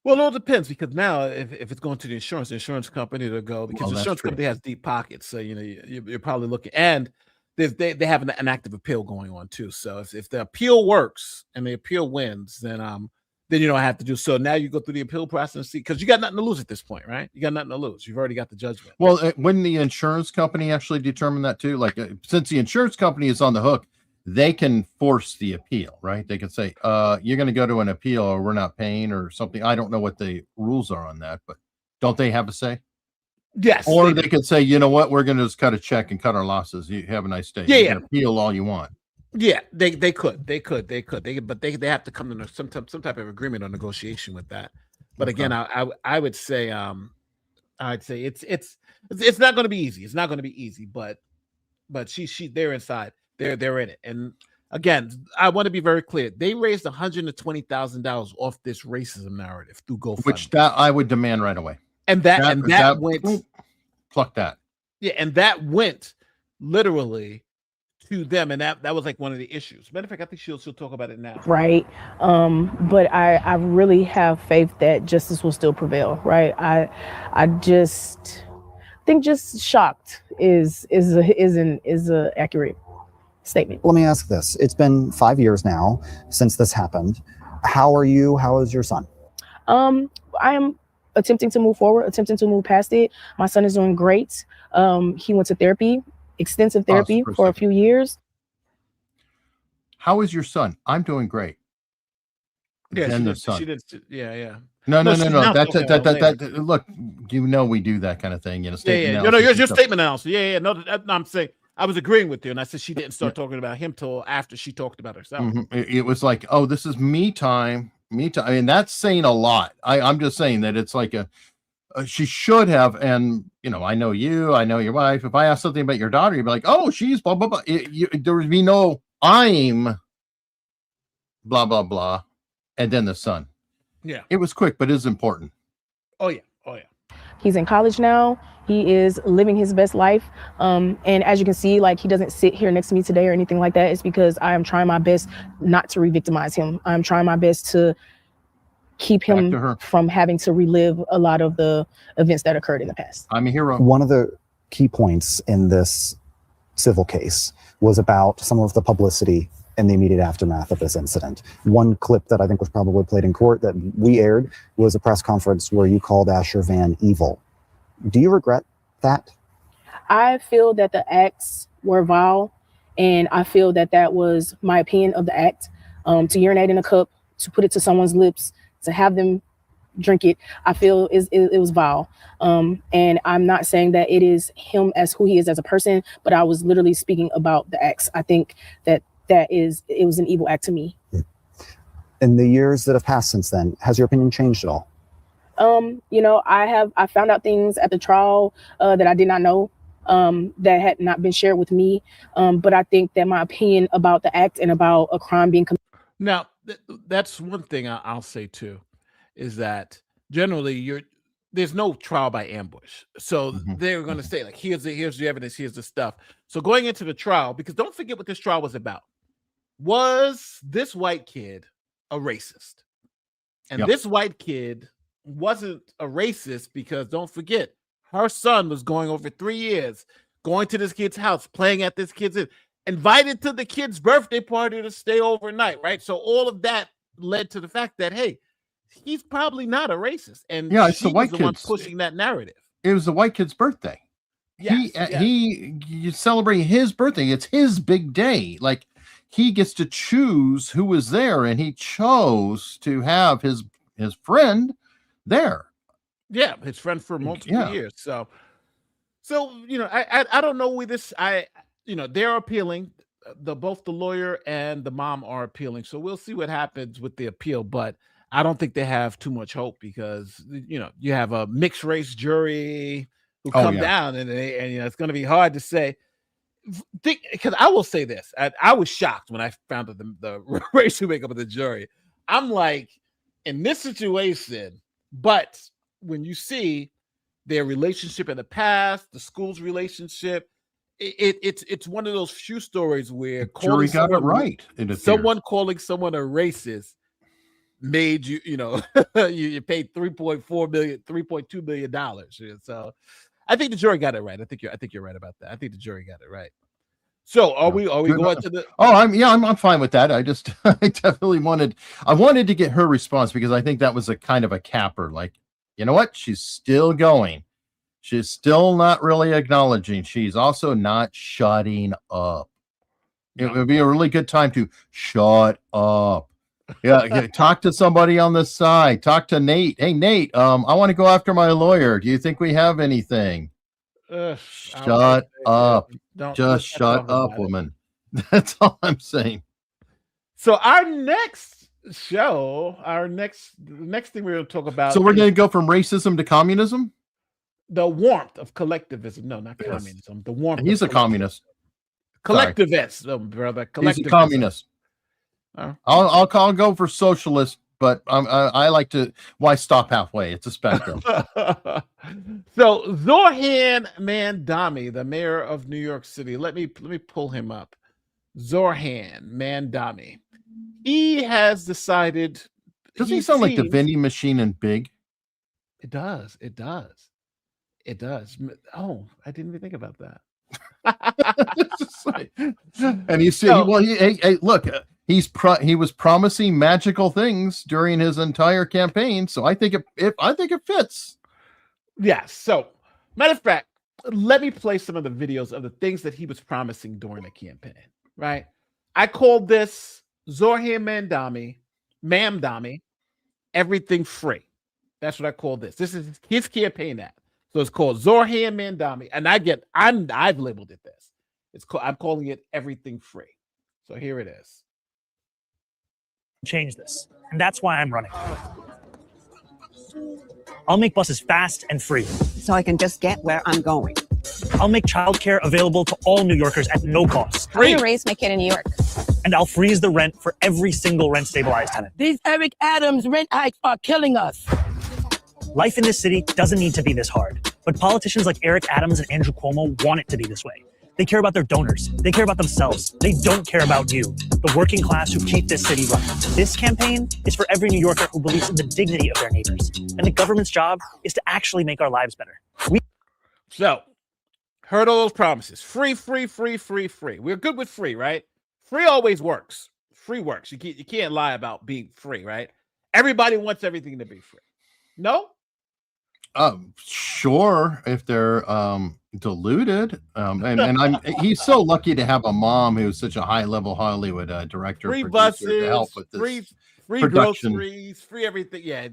Well, it all depends, because now if it's going to the insurance company to go, because the insurance company has deep pockets. So, you're probably looking, and they have an active appeal going on too. So if the appeal works and the appeal wins, then you don't have to do. So now you go through the appeal process and see, because you got nothing to lose at this point, right? You got nothing to lose. You've already got the judgment. Well, wouldn't the insurance company actually determine that too? Like, since the insurance company is on the hook, they can force the appeal, right? They can say, you're going to go to an appeal or we're not paying or something. I don't know what the rules are on that, but don't they have a say? Yes. Or they could say, you know what, we're going to just cut a check and cut our losses. You have a nice day. Yeah. You can appeal all you want. Yeah, they could, but they have to come to some type of agreement or negotiation with that. But again, I would say, I'd say it's not going to be easy. It's not going to be easy, but but they're inside. They're in it. And again, I want to be very clear. They raised $120,000 off this racism narrative through GoFundMe, which that I would demand right away. And that went pluck that. Yeah, and that went literally to them, and that was like one of the issues. Matter of fact, I think she'll talk about it now. Right. But I really have faith that justice will still prevail. Right. I just think just shocked is a accurate statement. Let me ask this. It's been 5 years now since this happened. How are you? How is your son? I am attempting to move forward, attempting to move past it. My son is doing great. He went to therapy, extensive therapy for a few years. How is your son? I'm doing great. Yeah, son. She did. Yeah. No. That look, you know we do that kind of thing. You know, No, your statement analysis. Yeah. No, I'm saying I was agreeing with you, and I said she didn't start talking about him till after she talked about herself. Mm-hmm. It was like, oh, this is me time. I mean, that's saying a lot. I'm just saying that it's like she should have, and you know, I know you, I know your wife. If I ask something about your daughter, you'd be like, oh, she's blah blah blah. There would be no I'm blah blah blah, and then the son. Yeah, it was quick, but it is important. Oh yeah. He's in college now. He is living his best life. And as you can see, like, he doesn't sit here next to me today or anything like that. It's because I am trying my best not to re-victimize him. I'm trying my best to keep him from having to relive a lot of the events that occurred in the past. I'm a hero. One of the key points in this civil case was about some of the publicity in the immediate aftermath of this incident. One clip that I think was probably played in court that we aired was a press conference where you called Asher Van evil. Do you regret that? I feel that the acts were vile, and I feel that that was my opinion of the act. To urinate in a cup, to put it to someone's lips, to have them drink it, I feel it was vile. And I'm not saying that it is him as who he is as a person, but I was literally speaking about the acts. I think that it was an evil act to me. In the years that have passed since then, has your opinion changed at all? You know, I found out things at the trial that I did not know, that had not been shared with me. But I think that my opinion about the act and about a crime being committed. Now, that's one thing I'll say too, is that generally there's no trial by ambush. So they're going to say, like, here's the evidence, here's the stuff. So going into the trial, because don't forget what this trial was about. Was this white kid a racist? And this white kid wasn't a racist because, don't forget, her son was going over 3 years, going to this kid's house, playing at this kid's, invited to the kid's birthday party to stay overnight, right? So all of that led to the fact that, hey, he's probably not a racist. And it's she the white was the one kids pushing that narrative. It was the white kid's birthday. You celebrate his birthday. It's his big day. Like, he gets to choose who was there, and he chose to have his friend there. Yeah, his friend for multiple years. So you know, I don't know where this. They're appealing. Both the lawyer and the mom are appealing. So we'll see what happens with the appeal. But I don't think they have too much hope because, you know, you have a mixed race jury who come down, and you know, it's going to be hard to say. Because I will say this, I was shocked when I found out the racial makeup of the jury. I'm like, in this situation, but when you see their relationship in the past, the school's relationship, it's one of those few stories where jury got it right. Someone calling someone a racist made you, you know, you paid $3.2 million. So I think the jury got it right. I think you're right about that. I think the jury got it right. So are we going to the? Oh, I'm fine with that. I definitely wanted to get her response because I think that was a kind of a capper. Like, you know what? She's still going. She's still not really acknowledging. She's also not shutting up. It would be a really good time to shut up. Yeah, talk to somebody on the side. Talk to Nate. Hey, Nate, I want to go after my lawyer. Do you think we have anything? Shut up. Just shut up, woman. That's all I'm saying. So our next show, the next thing we're going to talk about. So we're going to go from racism to communism? The warmth of collectivism. No, not communism. The warmth. He's a communist. Collectivist, brother. He's a communist. I'll go for socialist, but I like to. Why stop halfway? It's a spectrum. So Zohran Mamdani, the mayor of New York City. Let me pull him up. Zohran Mamdani. He has decided. Does he sound like the vending machine in Big? It does. It does. It does. Oh, I didn't even think about that. And you see, hey, look, he was promising magical things during his entire campaign, so I think it fits. Yes. So, matter of fact, let me play some of the videos of the things that he was promising during the campaign. Right? I called this Zohran Mamdani, everything free. That's what I call this. This is his campaign ad. So it's called Zohran Mamdani, and I've labeled it this. I'm calling it everything free. So here it is. Change this, and that's why I'm running. I'll make buses fast and free, so I can just get where I'm going. I'll make childcare available to all New Yorkers at no cost. I'm gonna raise my kid in New York. And I'll freeze the rent for every single rent-stabilized tenant. These Eric Adams rent hikes are killing us. Life in this city doesn't need to be this hard, but politicians like Eric Adams and Andrew Cuomo want it to be this way. They care about their donors. They care about themselves. They don't care about you, the working class who keep this city running. This campaign is for every New Yorker who believes in the dignity of their neighbors. And the government's job is to actually make our lives better. So, heard all those promises. Free, free, free, free, free. We're good with free, right? Free always works. Free works. You can't lie about being free, right? Everybody wants everything to be free. No? Sure, if they're diluted. He's so lucky to have a mom who's such a high-level Hollywood director, free producer, buses, to help with this free production. groceries, free everything. Yeah.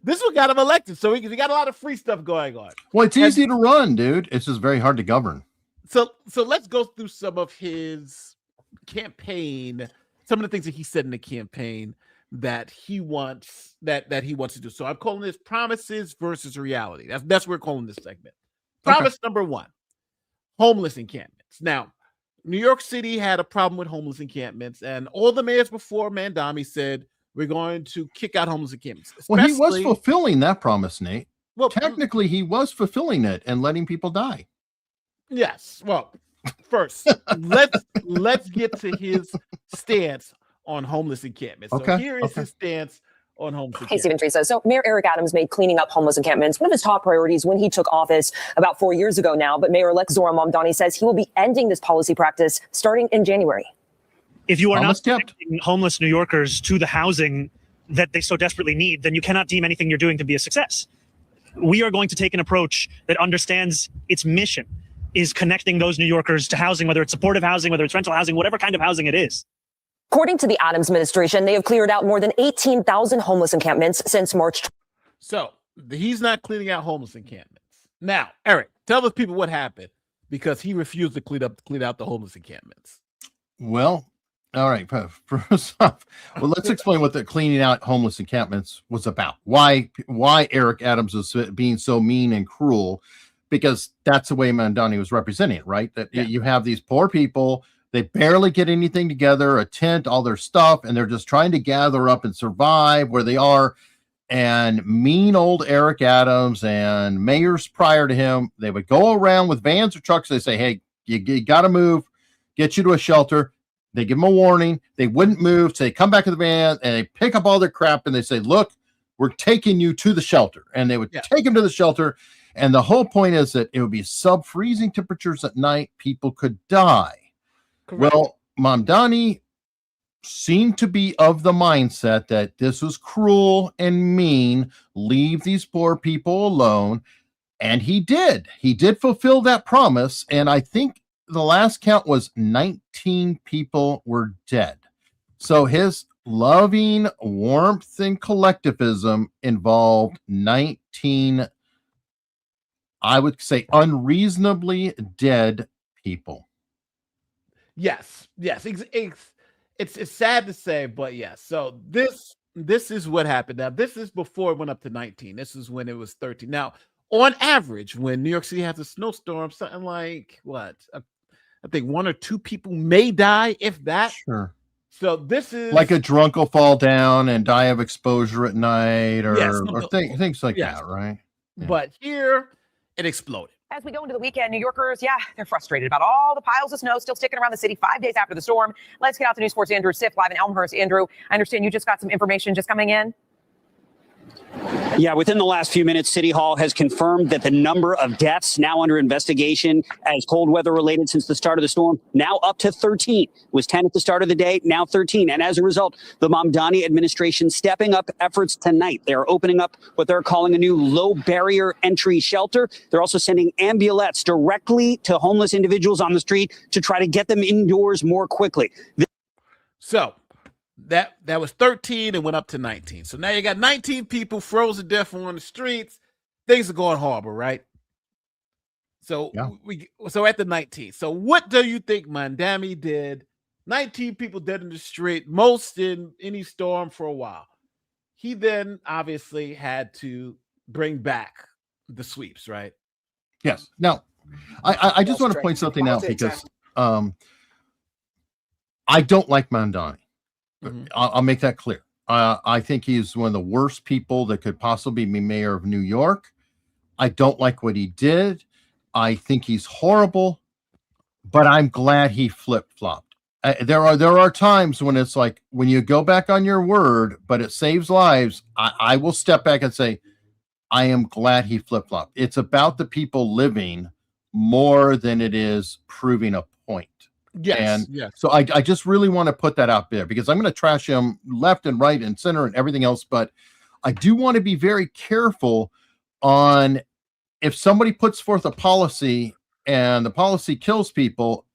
This one got him elected, so he got a lot of free stuff going on. Well, it's easy to run, dude. It's just very hard to govern. So let's go through some of his campaign, some of the things that he said in the campaign that he wants to do. So I'm calling this promises versus reality. That's what we're calling this segment. Promise number one, homeless encampments. Now, New York City had a problem with homeless encampments, and all the mayors before Mamdani said we're going to kick out homeless encampments. Well, he was fulfilling that promise, Nate. Well, technically, he was fulfilling it and letting people die. Yes. Well, first, let's get to his stance on homeless encampments. So here is his stance on homeless encampments. Hey, Stephen Teresa. So Mayor Eric Adams made cleaning up homeless encampments one of his top priorities when he took office about 4 years ago now. But Mayor-elect Zohran Mamdani says he will be ending this policy practice starting in January. If you are not connecting homeless New Yorkers to the housing that they so desperately need, then you cannot deem anything you're doing to be a success. We are going to take an approach that understands its mission is connecting those New Yorkers to housing, whether it's supportive housing, whether it's rental housing, whatever kind of housing it is. According to the Adams administration, they have cleared out more than 18,000 homeless encampments since March. So he's not cleaning out homeless encampments. Now, Eric, tell the people what happened because he refused to clean out the homeless encampments. Well, all right. First off, well, let's explain what the cleaning out homeless encampments was about. Why Eric Adams was being so mean and cruel, because that's the way Mamdani was representing it, right? That you have these poor people. They barely get anything together, a tent, all their stuff, and they're just trying to gather up and survive where they are. And mean old Eric Adams and mayors prior to him, they would go around with vans or trucks. They say, hey, you got to move, get you to a shelter. They give them a warning. They wouldn't move. So they come back to the van and they pick up all their crap and they say, look, we're taking you to the shelter. And they would take them to the shelter. And the whole point is that it would be sub-freezing temperatures at night. People could die. Correct. Well, Mamdani seemed to be of the mindset that this was cruel and mean. Leave these poor people alone. And he did. He did fulfill that promise. And I think the last count was 19 people were dead. So his loving warmth and collectivism involved 19, I would say, unreasonably dead people. Yes. It's sad to say, but yes. So this is what happened. Now, this is before it went up to 19. This is when it was 13. Now, on average, when New York City has a snowstorm, something like I think 1 or 2 people may die, if that. Sure. So this is like a drunk will fall down and die of exposure at night, or, things like that, right? Yeah. But here it exploded. As we go into the weekend, New Yorkers, they're frustrated about all the piles of snow still sticking around the city 5 days after the storm. Let's get out to News 4's Andrew Siff live in Elmhurst. Andrew, I understand you just got some information just coming in. Yeah, within the last few minutes, City Hall has confirmed that the number of deaths now under investigation as cold weather related since the start of the storm, now up to 13. It was 10 at the start of the day, now 13. And as a result, the Mamdani administration stepping up efforts tonight. They are opening up what they're calling a new low barrier entry shelter. They're also sending ambulettes directly to homeless individuals on the street to try to get them indoors more quickly. So that was 13 and went up to 19. So now you got 19 people frozen to death on the streets. Things are going horrible, right? So so at the 19th. So what do you think Mamdani did? 19 people dead in the street, most in any storm for a while. He then obviously had to bring back the sweeps, right? Yes. Now, I just want to point something out because I don't like Mamdani. I'll make that clear. I think he's one of the worst people that could possibly be mayor of New York. I don't like what he did. I think he's horrible, but I'm glad he flip-flopped. There are times when it's like, when you go back on your word, but it saves lives, I will step back and say, I am glad he flip-flopped. It's about the people living more than it is proving a point. Yes. So I just really want to put that out there, because I'm going to trash him left and right and center and everything else. But I do want to be very careful on, if somebody puts forth a policy and the policy kills people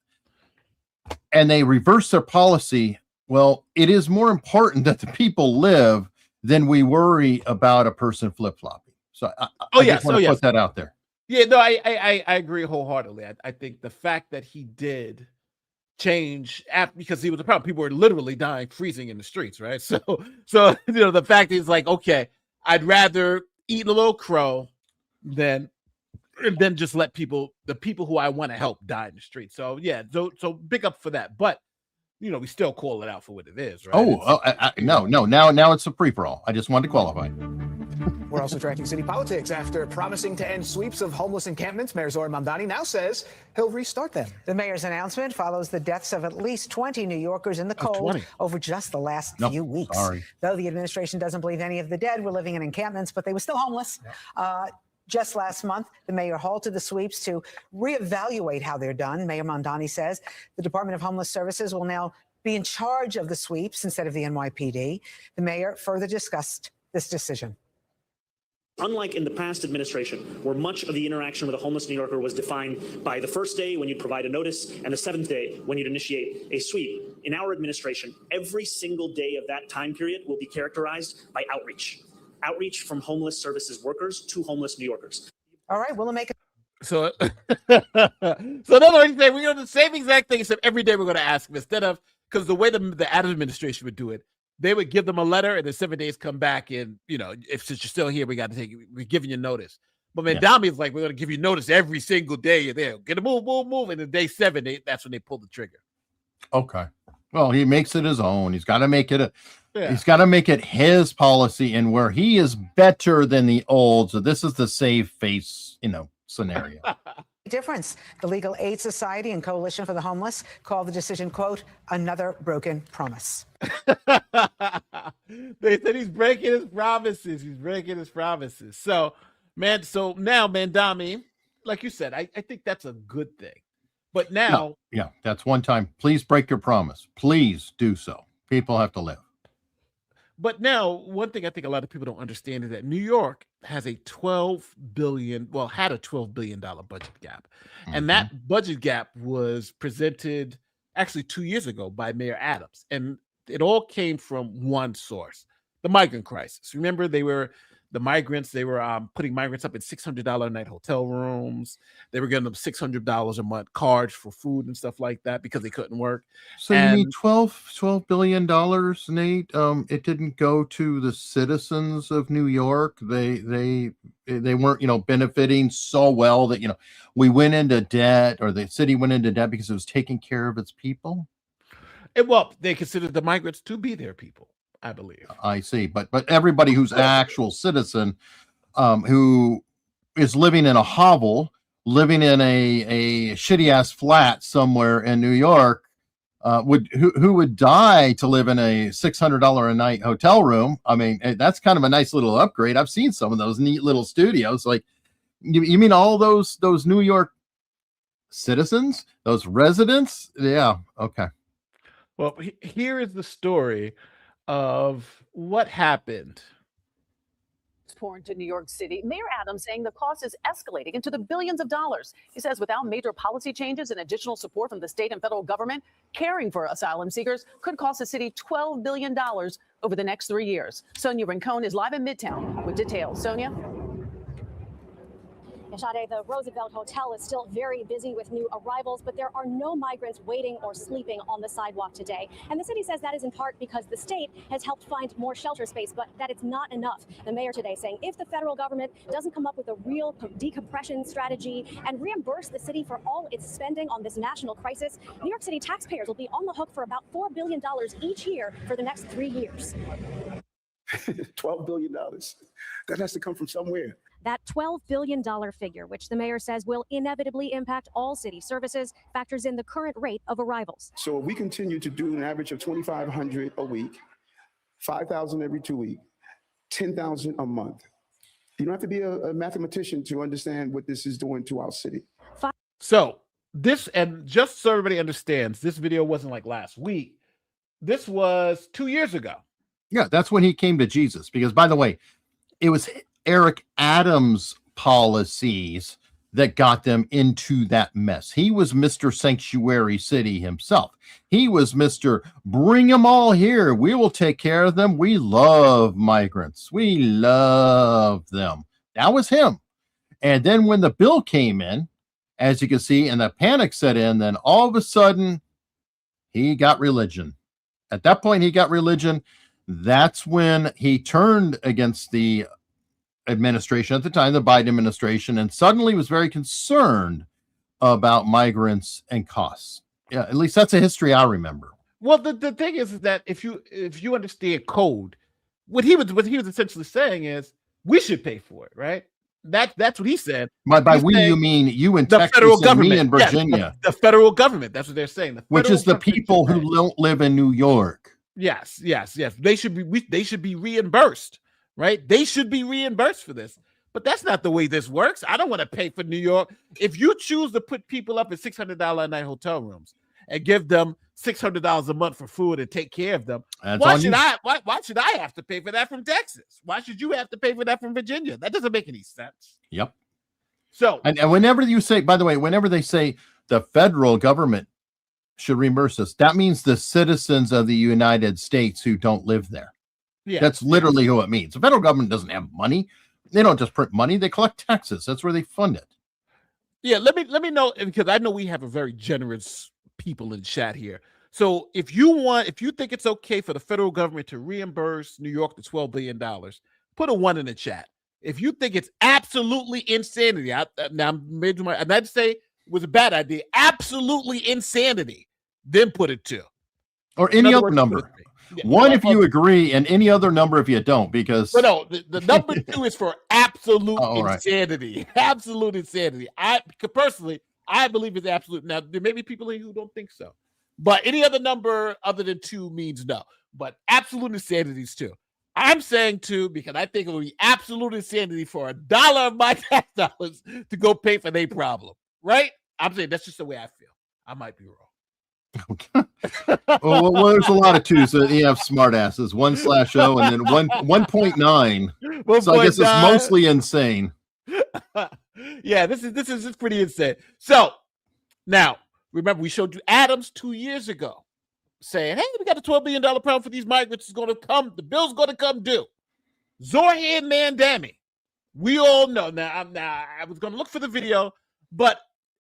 and they reverse their policy, well, it is more important that the people live than we worry about a person flip-flopping. So I just want to put that out there. Yeah, no, I agree wholeheartedly. I think the fact that he did change because he was a problem. People were literally dying, freezing in the streets, right? So the fact is, like, okay, I'd rather eat a little crow than just let the people who I want to help die in the street. So so big up for that. But we still call it out for what it is, right? No. Now it's a free-for-all. I just wanted to qualify. We're also tracking city politics. After promising to end sweeps of homeless encampments, Mayor Zoran Mamdani now says he'll restart them. The mayor's announcement follows the deaths of at least 20 New Yorkers in the cold over just the last few weeks. Though the administration doesn't believe any of the dead were living in encampments, but they were still homeless. Just last month, the mayor halted the sweeps to reevaluate how they're done. Mayor Mamdani says the Department of Homeless Services will now be in charge of the sweeps instead of the NYPD. The mayor further discussed this decision. Unlike in the past administration, where much of the interaction with a homeless New Yorker was defined by the first day when you'd provide a notice and the 7th day when you'd initiate a sweep, in our administration, every single day of that time period will be characterized by outreach. Outreach from homeless services workers to homeless New Yorkers. All right, we'll make it. So another thing, we're going to do the same exact thing, except every day we're going to ask them, instead of, because the way the Adams administration would do it, they would give them a letter and then 7 days come back and, if since you're still here, we're giving you notice. But Mamdani is like, we're going to give you notice every single day you're there. Get a move. And then day 7, that's when they pull the trigger. Okay. Well, he makes it his own. He's got to make it he's got to make it his policy, and where he is better than the old. So this is the save face, scenario. Difference. The Legal Aid Society and Coalition for the Homeless call the decision, quote, another broken promise. They said he's breaking his promises. So now Mamdani, like you said, I think that's a good thing. But now, that's one time. Please break your promise. Please do so. People have to live. But now, one thing I think a lot of people don't understand is that New York has had a $12 billion budget gap. And that budget gap was presented actually 2 years ago by Mayor Adams. And it all came from one source, the migrant crisis. Remember, they were the migrants. They were putting migrants up in $600 a night hotel rooms. They were giving them $600 a month cards for food and stuff like that because they couldn't work. So you need $12 billion, Nate. It didn't go to the citizens of New York. They weren't, benefiting so well that, we went into debt, or the city went into debt because it was taking care of its people. Well, they considered the migrants to be their people, I believe. I see. But everybody who's an actual citizen, who is living in a hovel, living in a shitty ass flat somewhere in New York, who would die to live in a $600 a night hotel room. I mean, that's kind of a nice little upgrade. I've seen some of those neat little studios. Like, you mean all those New York citizens, those residents? Yeah. Okay. Well, here is the story of what happened. Pouring to New York City. Mayor Adams saying the cost is escalating into the billions of dollars. He says without major policy changes and additional support from the state and federal government, caring for asylum seekers could cost the city $12 billion over the next 3 years. Sonia Rincon is live in Midtown with details. Sonia? Shade, the Roosevelt Hotel is still very busy with new arrivals, but there are no migrants waiting or sleeping on the sidewalk today. And the city says that is in part because the state has helped find more shelter space, but that it's not enough. The mayor today saying if the federal government doesn't come up with a real decompression strategy and reimburse the city for all its spending on this national crisis, New York City taxpayers will be on the hook for about $4 billion each year for the next 3 years. $12 billion. That has to come from somewhere. That $12 billion figure, which the mayor says will inevitably impact all city services, factors in the current rate of arrivals. So if we continue to do an average of 2,500 a week, 5,000 every 2 weeks, 10,000 a month, you don't have to be a mathematician to understand what this is doing to our city. So this, and just so everybody understands, this video wasn't like last week. This was 2 years ago. Yeah, that's when he came to Jesus. Because, by the way, it was Eric Adams' policies that got them into that mess. He was Mr. Sanctuary City himself. He was Mr. Bring them all here. We will take care of them. We love migrants. We love them. That was him. And then when the bill came in, as you can see, and the panic set in, then all of a sudden, he got religion. At that point, he got religion. That's when he turned against the administration at the time, the Biden administration, and suddenly was very concerned about migrants and costs. Yeah, at least that's a history I remember. Well, the thing is that if you understand code, what he was essentially saying is we should pay for it, right? That's what he said. By we, you mean you in the Texas federal and government, me in Virginia. Yes, the federal government. That's what they're saying. Which is the people who don't live in New York. Yes. They should be reimbursed, right? They should be reimbursed for this. But that's not the way this works. I don't want to pay for New York. If you choose to put people up in $600 a night hotel rooms and give them $600 a month for food and take care of them, why should I have to pay for that from Texas? Why should you have to pay for that from Virginia? That doesn't make any sense. Yep. So, and whenever you say, by the way, whenever they say the federal government should reimburse us, that means the citizens of the United States who don't live there. Yeah, that's literally who it means. The federal government doesn't have money. They don't just print money. They collect taxes. That's where they fund it. Yeah, let me know, because I know we have a very generous people in chat here. So if you think it's okay for the federal government to reimburse New York the $12 billion, put a 1 in the chat. If you think it's absolutely insanity, and I'd say it was a bad idea, absolutely insanity, then put it 2. Or any other number. Yeah, 1 if you agree, and any other number if you don't, because... But no, the number 2 is for absolute insanity. Right. Absolute insanity. Personally, I believe it's absolute. Now, there may be people here who don't think so. But any other number other than 2 means no. But absolute insanity is 2. I'm saying 2 because I think it would be absolute insanity for $1 of my tax dollars to go pay for their problem. Right? I'm saying that's just the way I feel. I might be wrong. well, there's a lot of 2s. So you have smart asses. 1/0 and then 1.9. So I guess it's mostly insane. Yeah, this is pretty insane. So now remember, we showed you Adams 2 years ago saying, hey, we got a $12 billion problem for these migrants. Is going to come. The bill's going to come due. Zoran Mamdani, we all know now. I was going to look for the video, but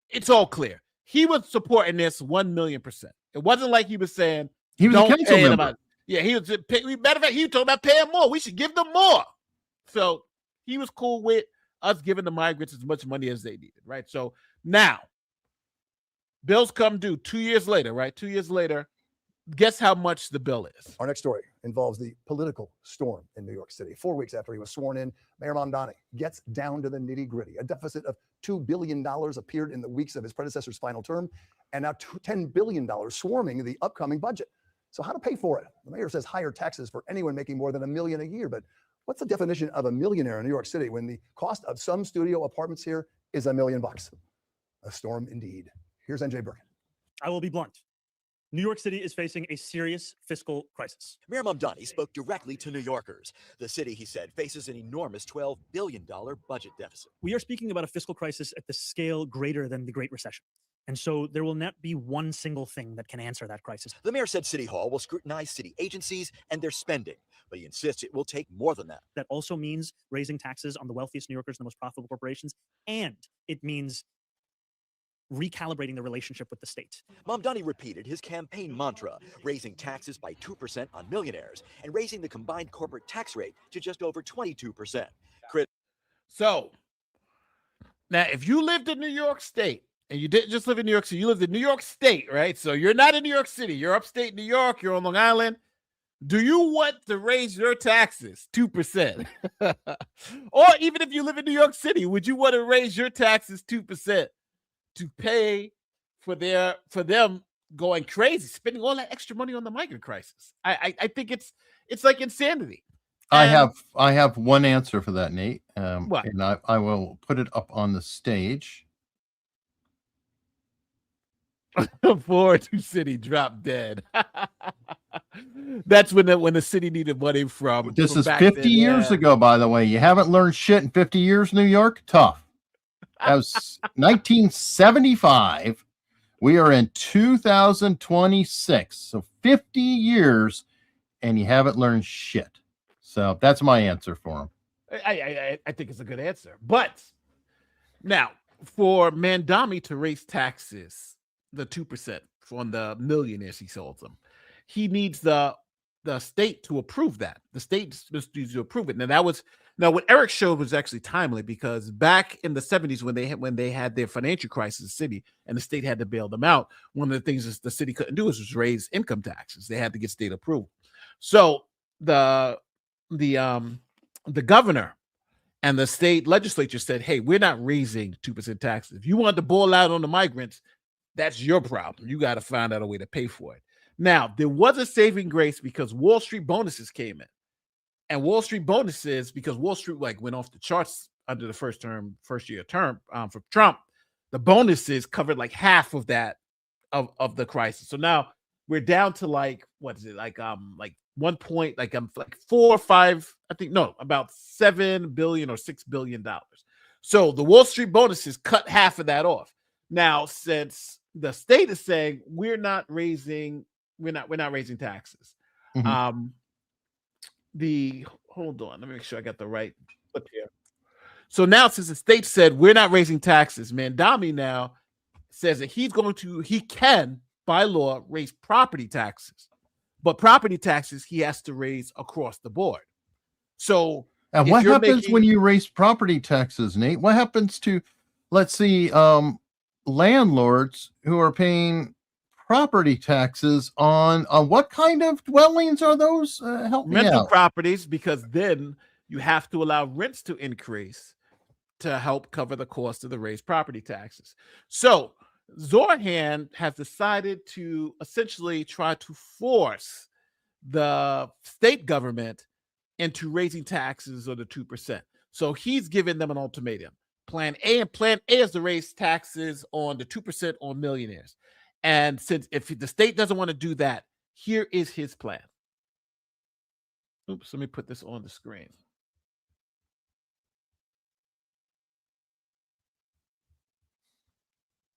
it's all clear. He was supporting this 1,000,000%. It wasn't like he was saying he was a council member. Yeah, he was. Matter of fact, he was talking about paying more. We should give them more. So he was cool with us giving the migrants as much money as they needed, right? So now bills come due 2 years later, right? 2 years later, guess how much the bill is? Our next story involves the political storm in New York City. 4 weeks after he was sworn in, Mayor Mamdani gets down to the nitty-gritty. A deficit of $2 billion appeared in the weeks of his predecessor's final term, and now $10 billion swarming the upcoming budget. So how to pay for it? The mayor says higher taxes for anyone making more than $1 million a year. But what's the definition of a millionaire in New York City when the cost of some studio apartments here is $1 million? A storm indeed. Here's NJ Birkin. I will be blunt. New York City is facing a serious fiscal crisis. Mayor Mamdani spoke directly to New Yorkers. The city, he said, faces an enormous $12 billion budget deficit. We are speaking about a fiscal crisis at the scale greater than the Great Recession. And so there will not be one single thing that can answer that crisis. The mayor said City Hall will scrutinize city agencies and their spending, but he insists it will take more than that. That also means raising taxes on the wealthiest New Yorkers and the most profitable corporations, and it means recalibrating the relationship with the state. Mamdani repeated his campaign mantra, raising taxes by 2% on millionaires and raising the combined corporate tax rate to just over 22%. So now, if you lived in New York State, and you didn't just live in New York City, you lived in New York State, right? So you're not in New York City, you're upstate New York, you're on Long Island. Do you want to raise your taxes 2%? Or even if you live in New York City, would you want to raise your taxes 2% to pay for them going crazy, spending all that extra money on the migrant crisis? I think it's like insanity. I have one answer for that, Nate. What? And I will put it up on the stage. Forward to city drop dead. That's when the city needed money from. This is back 50 then. years ago, by the way. You haven't learned shit in 50 years, New York? Tough. That was 1975. We are in 2026. So 50 years, and you haven't learned shit. So that's my answer for him. I think it's a good answer. But now, for Mamdani to raise taxes, the 2% on the millionaires he sold them, he needs the state to approve that. The state needs to approve it. Now what Eric showed was actually timely, because back in the 70s when they had their financial crisis in the city and the state had to bail them out, one of the things the city couldn't do was raise income taxes. They had to get state approval. So the governor and the state legislature said, hey, we're not raising 2% taxes. If you want to boil out on the migrants, that's your problem. You got to find out a way to pay for it. Now, there was a saving grace because Wall Street bonuses came in. And Wall Street bonuses, because Wall Street went off the charts under the first year term for Trump, the bonuses covered like half of that of the crisis. So now we're down to like 1 point, like 4 or 5, I think, no, about $7 billion or $6 billion. So the Wall Street bonuses cut half of that off. Now, since the state is saying we're not raising taxes. Mm-hmm. Hold on, let me make sure I got the right clip here. So now, since the state said we're not raising taxes, Mamdani now says that he can by law raise property taxes, but property taxes he has to raise across the board. So, and what happens when you raise property taxes, Nate? What happens to, let's see, landlords who are paying property taxes on what kind of dwellings are those? Help me rental out. Properties, because then you have to allow rents to increase to help cover the cost of the raised property taxes. So Zoran has decided to essentially try to force the state government into raising taxes on the 2%. So he's given them an ultimatum. Plan A is to raise taxes on the 2% on millionaires. And since if the state doesn't want to do that, here is his plan. Oops, let me put this on the screen.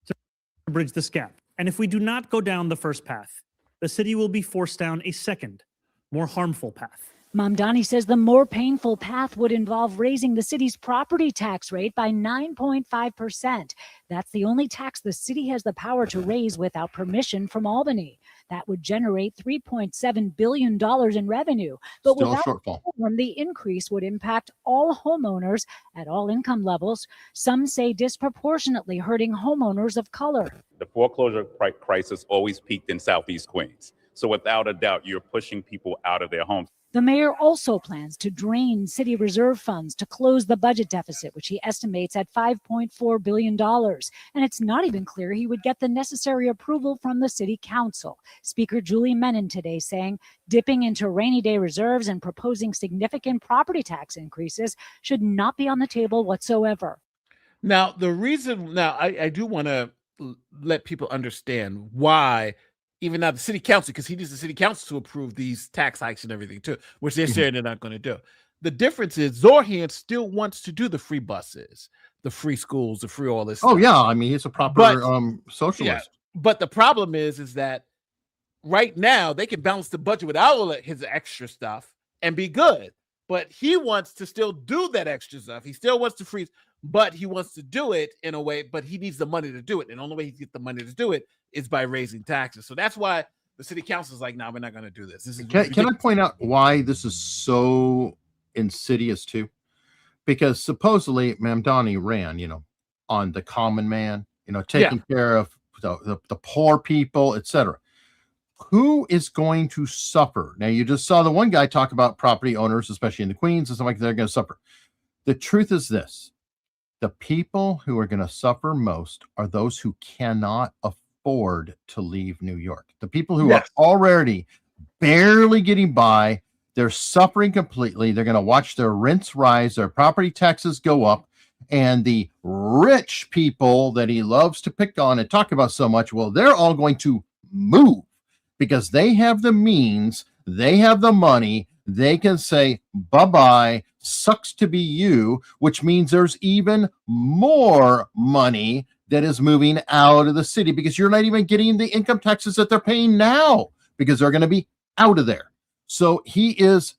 To bridge this gap. And if we do not go down the first path, the city will be forced down a second, more harmful path. Mamdani says the more painful path would involve raising the city's property tax rate by 9.5%. That's the only tax the city has the power to raise without permission from Albany. That would generate $3.7 billion in revenue. But Still a without shortfall. the increase would impact all homeowners at all income levels. Some say disproportionately hurting homeowners of color. The foreclosure crisis always peaked in Southeast Queens. So without a doubt, you're pushing people out of their homes. The mayor also plans to drain city reserve funds to close the budget deficit, which he estimates at $5.4 billion. And it's not even clear he would get the necessary approval from the city council. Speaker Julie Menon today saying dipping into rainy day reserves and proposing significant property tax increases should not be on the table whatsoever. Now, the reason, I do want to let people understand why, even now the city council, because he needs the city council to approve these tax hikes and everything too, which they're saying they're not going to do. The difference is Zorhan still wants to do the free buses, the free schools, the free all this stuff. Oh yeah, I mean he's a proper socialist. Yeah, but the problem is that right now they can balance the budget without all of his extra stuff and be good. But he wants to still do that extra stuff. He still wants to freeze, but he wants to do it in a way, but he needs the money to do it. And the only way he gets the money to do it is by raising taxes. So that's why the city council is like, no, we're not going to do this. This is Can I point out why this is so insidious too? Because supposedly Mamdani ran, on the common man, taking care of the poor people, etc. Who is going to suffer? Now, you just saw the one guy talk about property owners, especially in the Queens, and stuff like that, they're going to suffer. The truth is this: the people who are going to suffer most are those who cannot afford to leave New York. The people who are already barely getting by, they're suffering completely. They're going to watch their rents rise, their property taxes go up, and the rich people that he loves to pick on and talk about so much, well, they're all going to move. Because they have the means, they have the money, they can say, bye-bye, sucks to be you, which means there's even more money that is moving out of the city because you're not even getting the income taxes that they're paying now because they're going to be out of there. So he is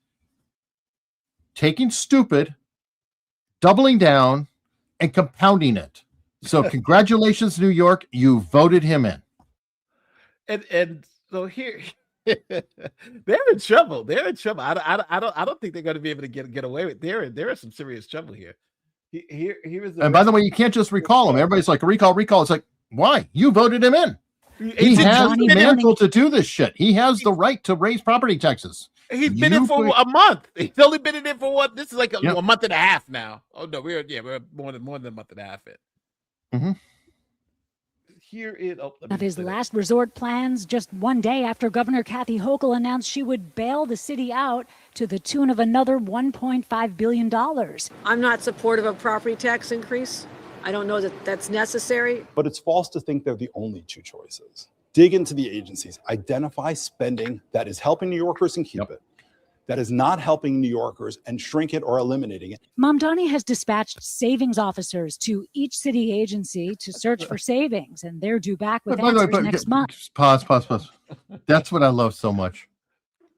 taking stupid, doubling down, and compounding it. So congratulations, New York, you voted him in. And so here, they're in trouble. They're in trouble. I don't think they're going to be able to get away with. There is some serious trouble here. Here is. And by the way, you can't just recall him. Everybody's like recall. It's like, why? You voted him in. He has the mantle to do this shit. He has the right to raise property taxes. He's been in for a month. He's only been in for what? This is like a month and a half now. Oh no, we're more than a month and a half in. Mm-hmm. Of his last resort plans, just one day after Governor Kathy Hochul announced she would bail the city out to the tune of another $1.5 billion. I'm not supportive of property tax increase. I don't know that that's necessary. But it's false to think they're the only two choices. Dig into the agencies, identify spending that is helping New Yorkers and keep it, that is not helping New Yorkers and shrink it or eliminating it. Mamdani has dispatched savings officers to each city agency to search for savings, and they're due back with answers next month. Pause. That's what I love so much.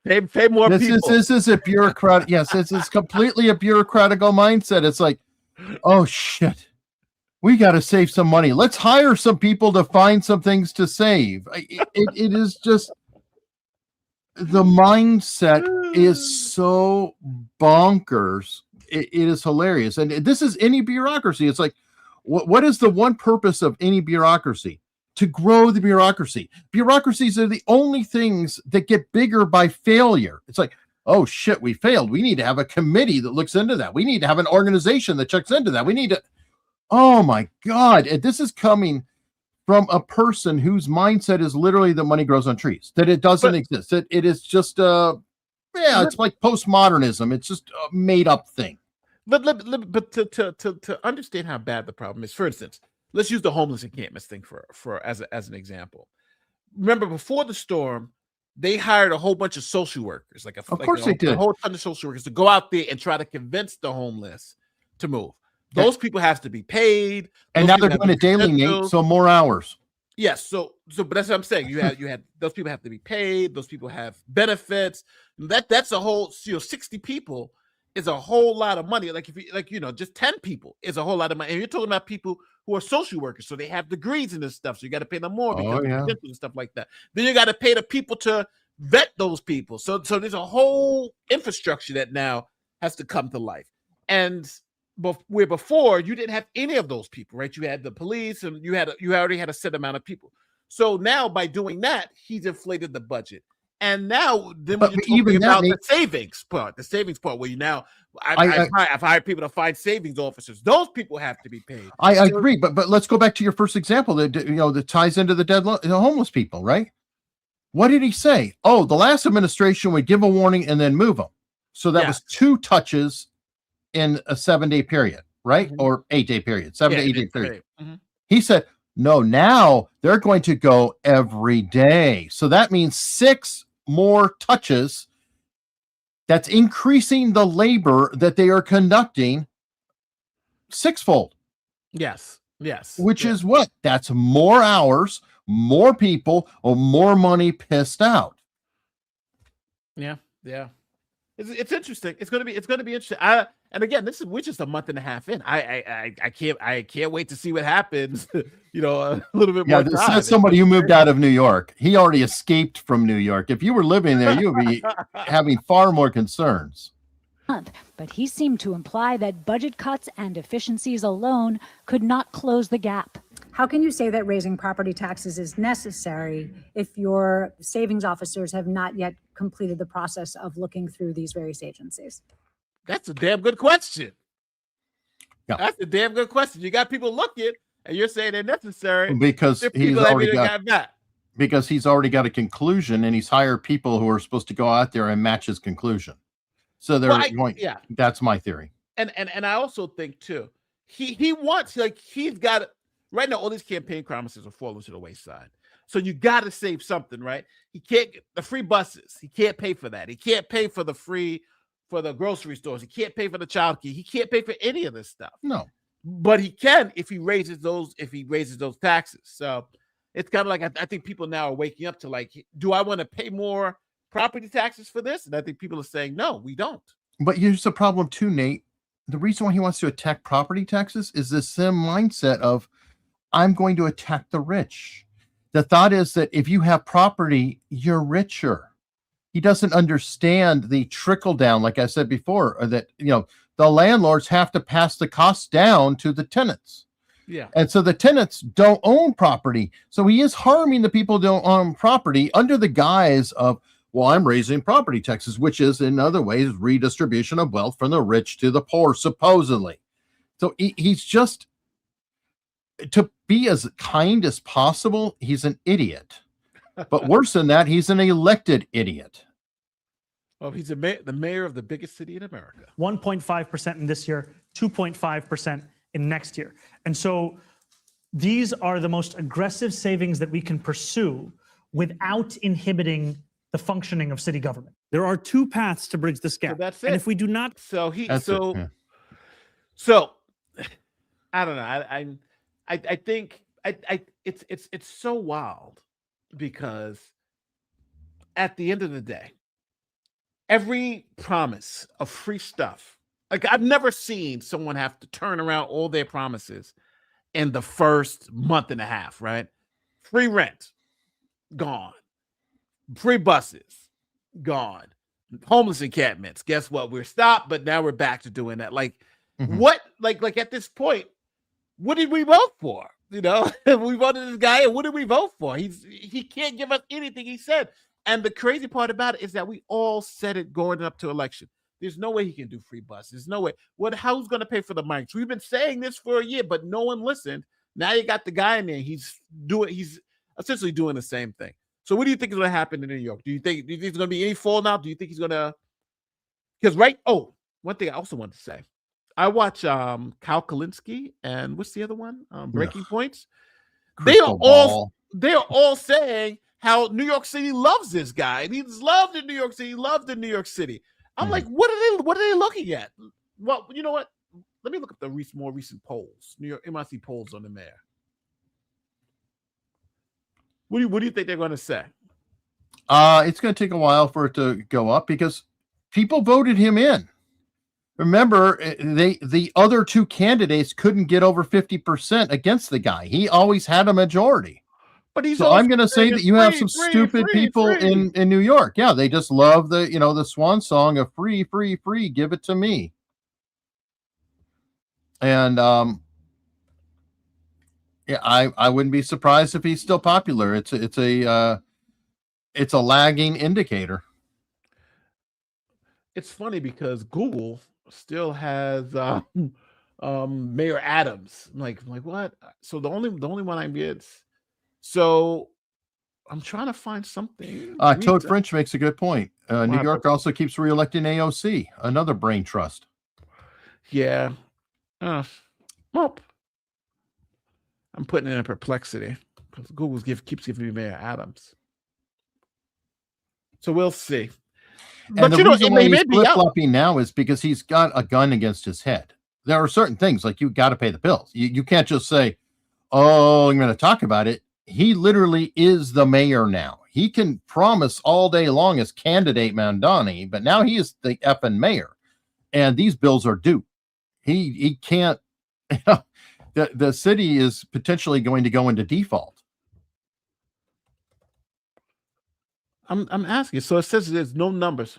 Pay more people. This is a bureaucratic. Yes, this is completely a bureaucratical mindset. It's like, oh shit, we got to save some money. Let's hire some people to find some things to save. It is just. The mindset is so bonkers. It is hilarious. And this is any bureaucracy. It's like, what is the one purpose of any bureaucracy? To grow the bureaucracy. Bureaucracies are the only things that get bigger by failure. It's like, oh shit, we failed. We need to have a committee that looks into that. We need to have an organization that checks into that. We need to, oh my God. And this is coming from a person whose mindset is literally that money grows on trees, that it doesn't exist. It is just, it's like postmodernism. It's just a made up thing. But to understand how bad the problem is, for instance, let's use the homeless encampments thing for as an example. Remember, before the storm, they hired a whole bunch of social workers, of course they did, a whole ton of social workers to go out there and try to convince the homeless to move. Those people have to be paid. And now they're doing it daily, Nate, so more hours. Yes, so but that's what I'm saying. You had those people have to be paid. Those people have benefits. That's a whole 60 people is a whole lot of money. Like if you just 10 people is a whole lot of money. And you're talking about people who are social workers, so they have degrees in this stuff. So you got to pay them more because of credentials and stuff like that. Then you got to pay the people to vet those people. So there's a whole infrastructure that now has to come to life. And where before you didn't have any of those people, right? You had the police, and you already had a set amount of people. So now by doing that, he's inflated the budget. And now then when you're talking about the savings part, where you now I've hired people to find savings officers. Those people have to be paid. I agree, but let's go back to your first example that ties into the homeless people, right? What did he say? Oh, the last administration would give a warning and then move them. So that was 2 touches in a 7-day period, right? Or 8-day period, 7 to 8 day period. He said, no, now they're going to go every day. So that means 6 more touches. That's increasing the labor that they are conducting 6-fold. Yes. Which is what? That's more hours, more people, or more money pissed out. Yeah. It's interesting. It's gonna be interesting. And again, we're just a month and a half in. I can't wait to see what happens. A little bit more. This is somebody who moved out of New York. He already escaped from New York. If you were living there, you would be having far more concerns. But he seemed to imply that budget cuts and efficiencies alone could not close the gap. How can you say that raising property taxes is necessary if your savings officers have not yet completed the process of looking through these various agencies? That's a damn good question. That's a damn good question. You got people looking, and you're saying they're necessary because he's already got a conclusion, and he's hired people who are supposed to go out there and match his conclusion. So they're going. Yeah, that's my theory. And I also think too, he wants he's got. Right now, all these campaign promises are falling to the wayside. So you got to save something, right? He can't get the free buses. He can't pay for that. He can't pay for the grocery stores. He can't pay for the child care. He can't pay for any of this stuff. No, but he can if he raises those taxes. So it's kind of like I think people now are waking up to do I want to pay more property taxes for this? And I think people are saying no, we don't. But here's the problem too, Nate. The reason why he wants to attack property taxes is the same mindset of, I'm going to attack the rich. The thought is that if you have property, you're richer. He doesn't understand the trickle down, like I said before, that the landlords have to pass the costs down to the tenants. Yeah. And so the tenants don't own property. So he is harming the people who don't own property under the guise of, well, I'm raising property taxes, which is in other ways redistribution of wealth from the rich to the poor, supposedly. So he's just, to be as kind as possible, he's an idiot. But worse than that, he's an elected idiot. Well, he's the mayor of the biggest city in America. 1.5% in this year, 2.5% in next year. And so these are the most aggressive savings that we can pursue without inhibiting the functioning of city government. There are 2 paths to bridge this gap. So that's it. And if we do not... So I don't know. I think it's so wild because at the end of the day, every promise of free stuff, I've never seen someone have to turn around all their promises in the first month and a half, right? Free rent, gone. Free buses, gone. Homeless encampments, guess what? We're stopped, but now we're back to doing that. What, at this point, what did we vote for? We voted this guy, and what did we vote for? He can't give us anything he said. And the crazy part about it is that we all said it going up to election. There's no way he can do free buses. There's no way. How's going to pay for the mics? We've been saying this for a year, but no one listened. Now you got the guy in there. He's essentially doing the same thing. So what do you think is going to happen in New York? Do you think there's going to be any fallout? Do you think he's going to? Because one thing I also want to say. I watch Kyle Kalinske and what's the other one? Breaking Points. They are all saying how New York City loves this guy, and he's loved in New York City. He loved in New York City. I'm like, what are they looking at? Well, you know what? Let me look up the more recent polls. New York MIC polls on the mayor. What do you think they're going to say? It's going to take a while for it to go up because people voted him in. Remember, the other two candidates couldn't get over 50% against the guy. He always had a majority. But he's so I'm going to say that you have some stupid people in New York. Yeah, they just love the swan song of free, free, free. Give it to me. And yeah, I wouldn't be surprised if he's still popular. It's a lagging indicator. It's funny because Google still has Mayor Adams. I'm like what? So the only one I get. So I'm trying to find something. Toad French makes a good point. New York also keeps reelecting AOC, another brain trust. Yeah. Well, I'm putting it in perplexity because Google keeps giving me Mayor Adams. So we'll see. And the reason why he's flip-flopping now is because he's got a gun against his head. There are certain things like you got to pay the bills. You can't just say, "Oh, I'm going to talk about it." He literally is the mayor now. He can promise all day long as candidate Mamdani, but now he is the effing mayor, and these bills are due. He can't. The city is potentially going to go into default. I'm asking. So it says there's no numbers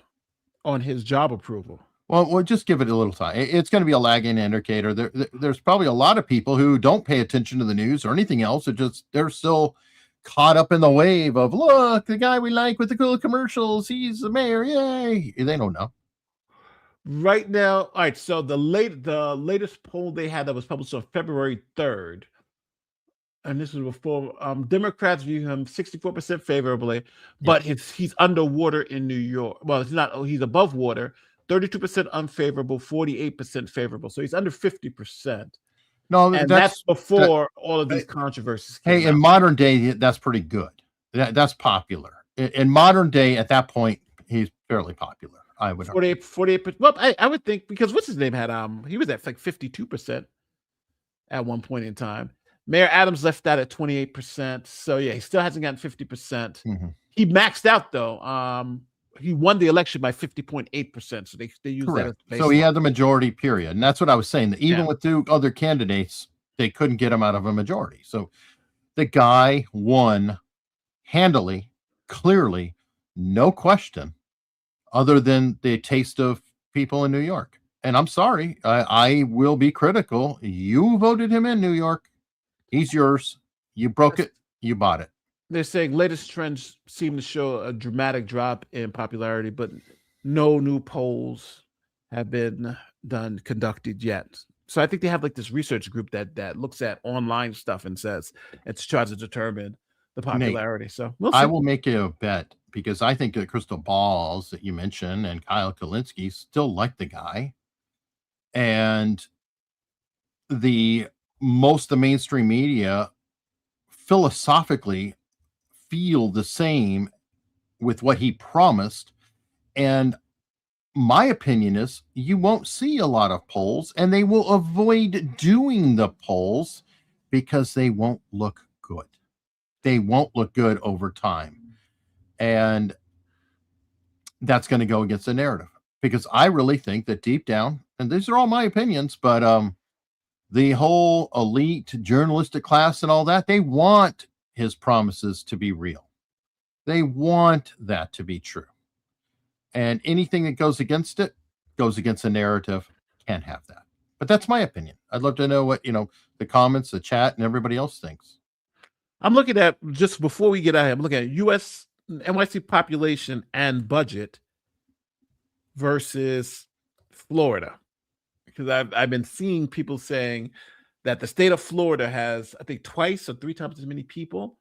on his job approval. Well, we'll just give it a little time. It's going to be a lagging indicator. There's probably a lot of people who don't pay attention to the news or anything else. They're still caught up in the wave of, look, the guy we like with the cool commercials, he's the mayor, yay. They don't know. Right now, all right. So the latest poll they had that was published on February 3rd, and this was before Democrats view him 64% favorably, but he's underwater in New York. Well, he's above water. 32% unfavorable, 48% favorable. So he's under 50%. No, and that's before all of these controversies. Hey, in modern day, that's pretty good. That's popular. In modern day, at that point, he's fairly popular. I would 48%. Well, I would think because what's his name had he was at like 52% at one point in time. Mayor Adams left that at 28%. So yeah, he still hasn't gotten 50%. Mm-hmm. He maxed out though. He won the election by 50.8%. So they use that. So he had the majority, period. And that's what I was saying. That even with two other candidates, they couldn't get him out of a majority. So the guy won handily, clearly, no question, other than the taste of people in New York. And I'm sorry, I will be critical. You voted him in, New York. He's yours. You broke it. You bought it. They're saying latest trends seem to show a dramatic drop in popularity, but no new polls have been conducted yet. So I think they have like this research group that looks at online stuff and says it's tries to determine the popularity. Nate, so we'll see. I will make you a bet because I think the crystal balls that you mentioned and Kyle Kulinski still like the guy, and the mainstream media philosophically feel the same with what he promised. And my opinion is you won't see a lot of polls, and they will avoid doing the polls because they won't look good. They won't look good over time. And that's going to go against the narrative because I really think that deep down, and these are all my opinions, but the whole elite journalistic class and all that, they want his promises to be real. They want that to be true. And anything that goes against it goes against the narrative. Can't have that. But that's my opinion. I'd love to know what, the comments, the chat, and everybody else thinks. I'm looking at, just before we get out here, I'm looking at U.S. NYC population and budget versus Florida. Because I've been seeing people saying that the state of Florida has, I think, twice or three times as many people,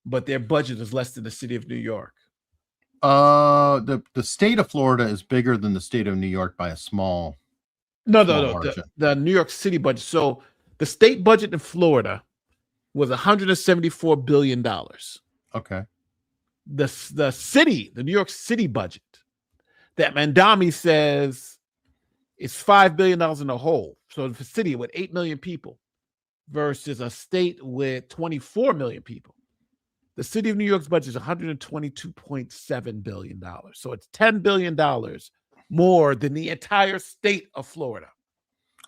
but their budget is less than the city of New York. The state of Florida is bigger than the state of New York by a small. No. The New York City budget. So the state budget in Florida was $174 billion. Okay. The New York City budget that Mamdani says is $5 billion in the whole. So the city with 8 million people versus a state with 24 million people. The city of New York's budget is $122.7 billion. So it's $10 billion more than the entire state of Florida.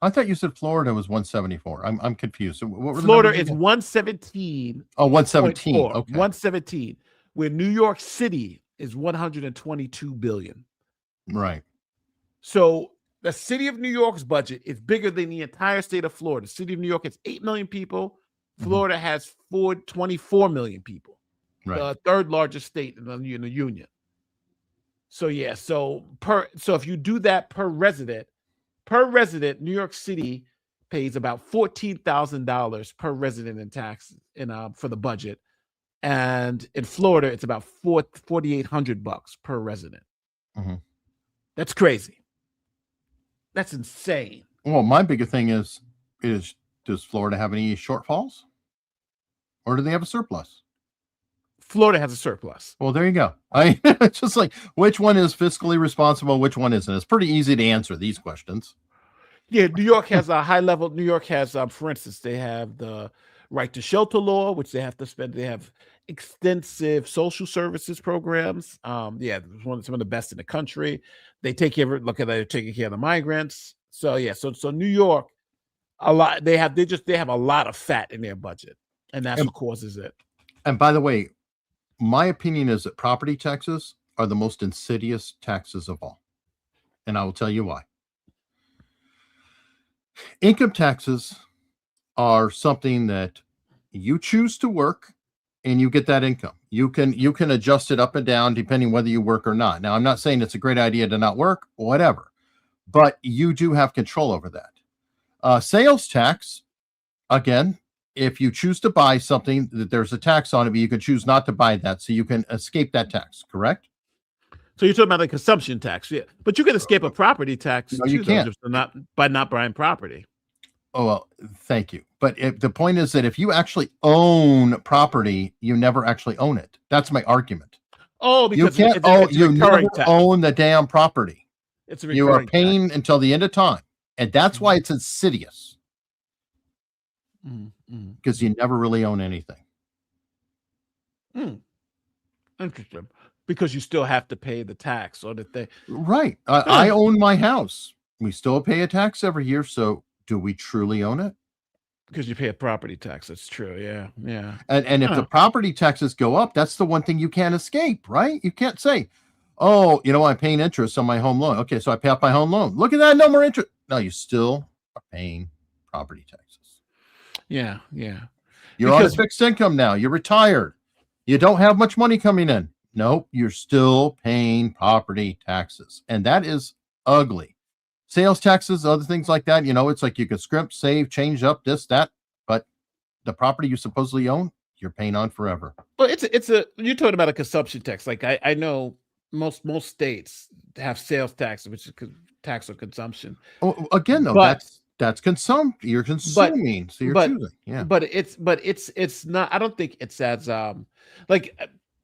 I thought you said Florida was 174. I'm confused. So what were the Florida numbers is again? 117. Oh, 117. Okay. 117. Where New York City is 122 billion. Right. So the city of New York's budget is bigger than the entire state of Florida. The city of New York has 8 million people. Florida has 24 million people. Right. The third largest state in the union. So yeah, so if you do that per resident, New York City pays about $14,000 per resident in taxes for the budget. And in Florida, it's about $4,800 per resident. That's crazy. That's insane. Well, my bigger thing is does Florida have any shortfalls? Or do they have a surplus? Florida has a surplus. Well, there you go. It's just like, which one is fiscally responsible? Which one isn't? It's pretty easy to answer these questions. Yeah, New York has a high level. New York has, for instance, they have the right to shelter law, which they have to spend. They have extensive social services programs. Yeah, some of the best in the country. They take care of they're taking care of the migrants. So yeah, so New York, a lot they have a lot of fat in their budget, and that's what causes it. And by the way, my opinion is that property taxes are the most insidious taxes of all. And I will tell you why. Income taxes are something that you choose to work and you get that income. You can adjust it up and down depending whether you work or not. Now, I'm not saying it's a great idea to not work, whatever, but you do have control over that. Sales tax, again, if you choose to buy something that there's a tax on it, but you can choose not to buy that, so you can escape that tax, correct? So you're talking about the consumption tax, yeah. But you can escape a property tax No, you can't. by not buying property. Oh, well, thank you. But the point is that if you actually own property, you never actually own it. That's my argument. Oh, because you can't you never tax. own the damn property. It's a You are recurring paying until the end of time. And that's why it's insidious. Because you never really own anything. Interesting. Because you still have to pay the tax or the thing. Right. I own my house. We still pay a tax every year. So do we truly own it? Because you pay a property tax. That's true. Yeah. Yeah. And if the property taxes go up, that's the one thing you can't escape, right? You can't say, oh, I'm paying interest on my home loan. Okay, so I pay off my home loan. Look at that, no more interest. No, you still are paying property taxes. Yeah. Yeah. You're on a fixed income now. You're retired. You don't have much money coming in. Nope, you're still paying property taxes. And that is ugly. Sales taxes, other things like that, it's like you can scrimp, save, change up this, that, but the property you supposedly own, you're paying on forever. Well, you're talking about a consumption tax. Like I know most states have sales tax, which is tax on consumption. Oh, again, though, that's you're consuming, so you're choosing. Yeah. But it's not, I don't think it's as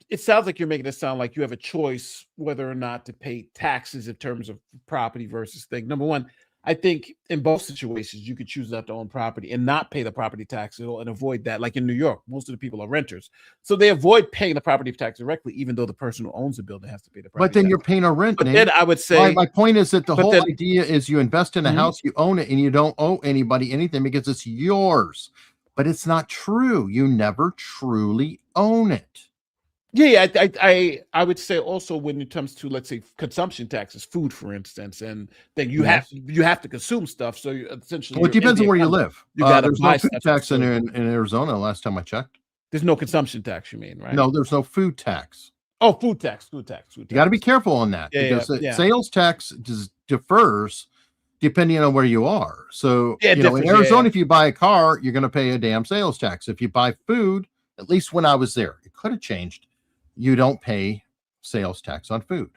it sounds like you're making it sound like you have a choice whether or not to pay taxes in terms of property versus thing. Number one, I think in both situations, you could choose not to own property and not pay the property tax and avoid that. Like in New York, most of the people are renters. So they avoid paying the property tax directly, even though the person who owns the building has to pay the property But then tax. you're paying a rent. But then I would say... My point is that the whole idea is you invest in a house, you own it, and you don't owe anybody anything because it's yours. But it's not true. You never truly own it. Yeah, I would say also when it comes to, let's say, consumption taxes, food, for instance, and then you have to consume stuff. So you essentially, well, it depends on where you live. You got there's no food tax in Arizona. Last time I checked, there's no consumption tax. You mean, right? No, there's no food tax. Oh, food tax. You got to be careful on that because sales tax differs depending on where you are. So in Arizona, if you buy a car, you're going to pay a damn sales tax. If you buy food, at least when I was there, it could have changed. You don't pay sales tax on food.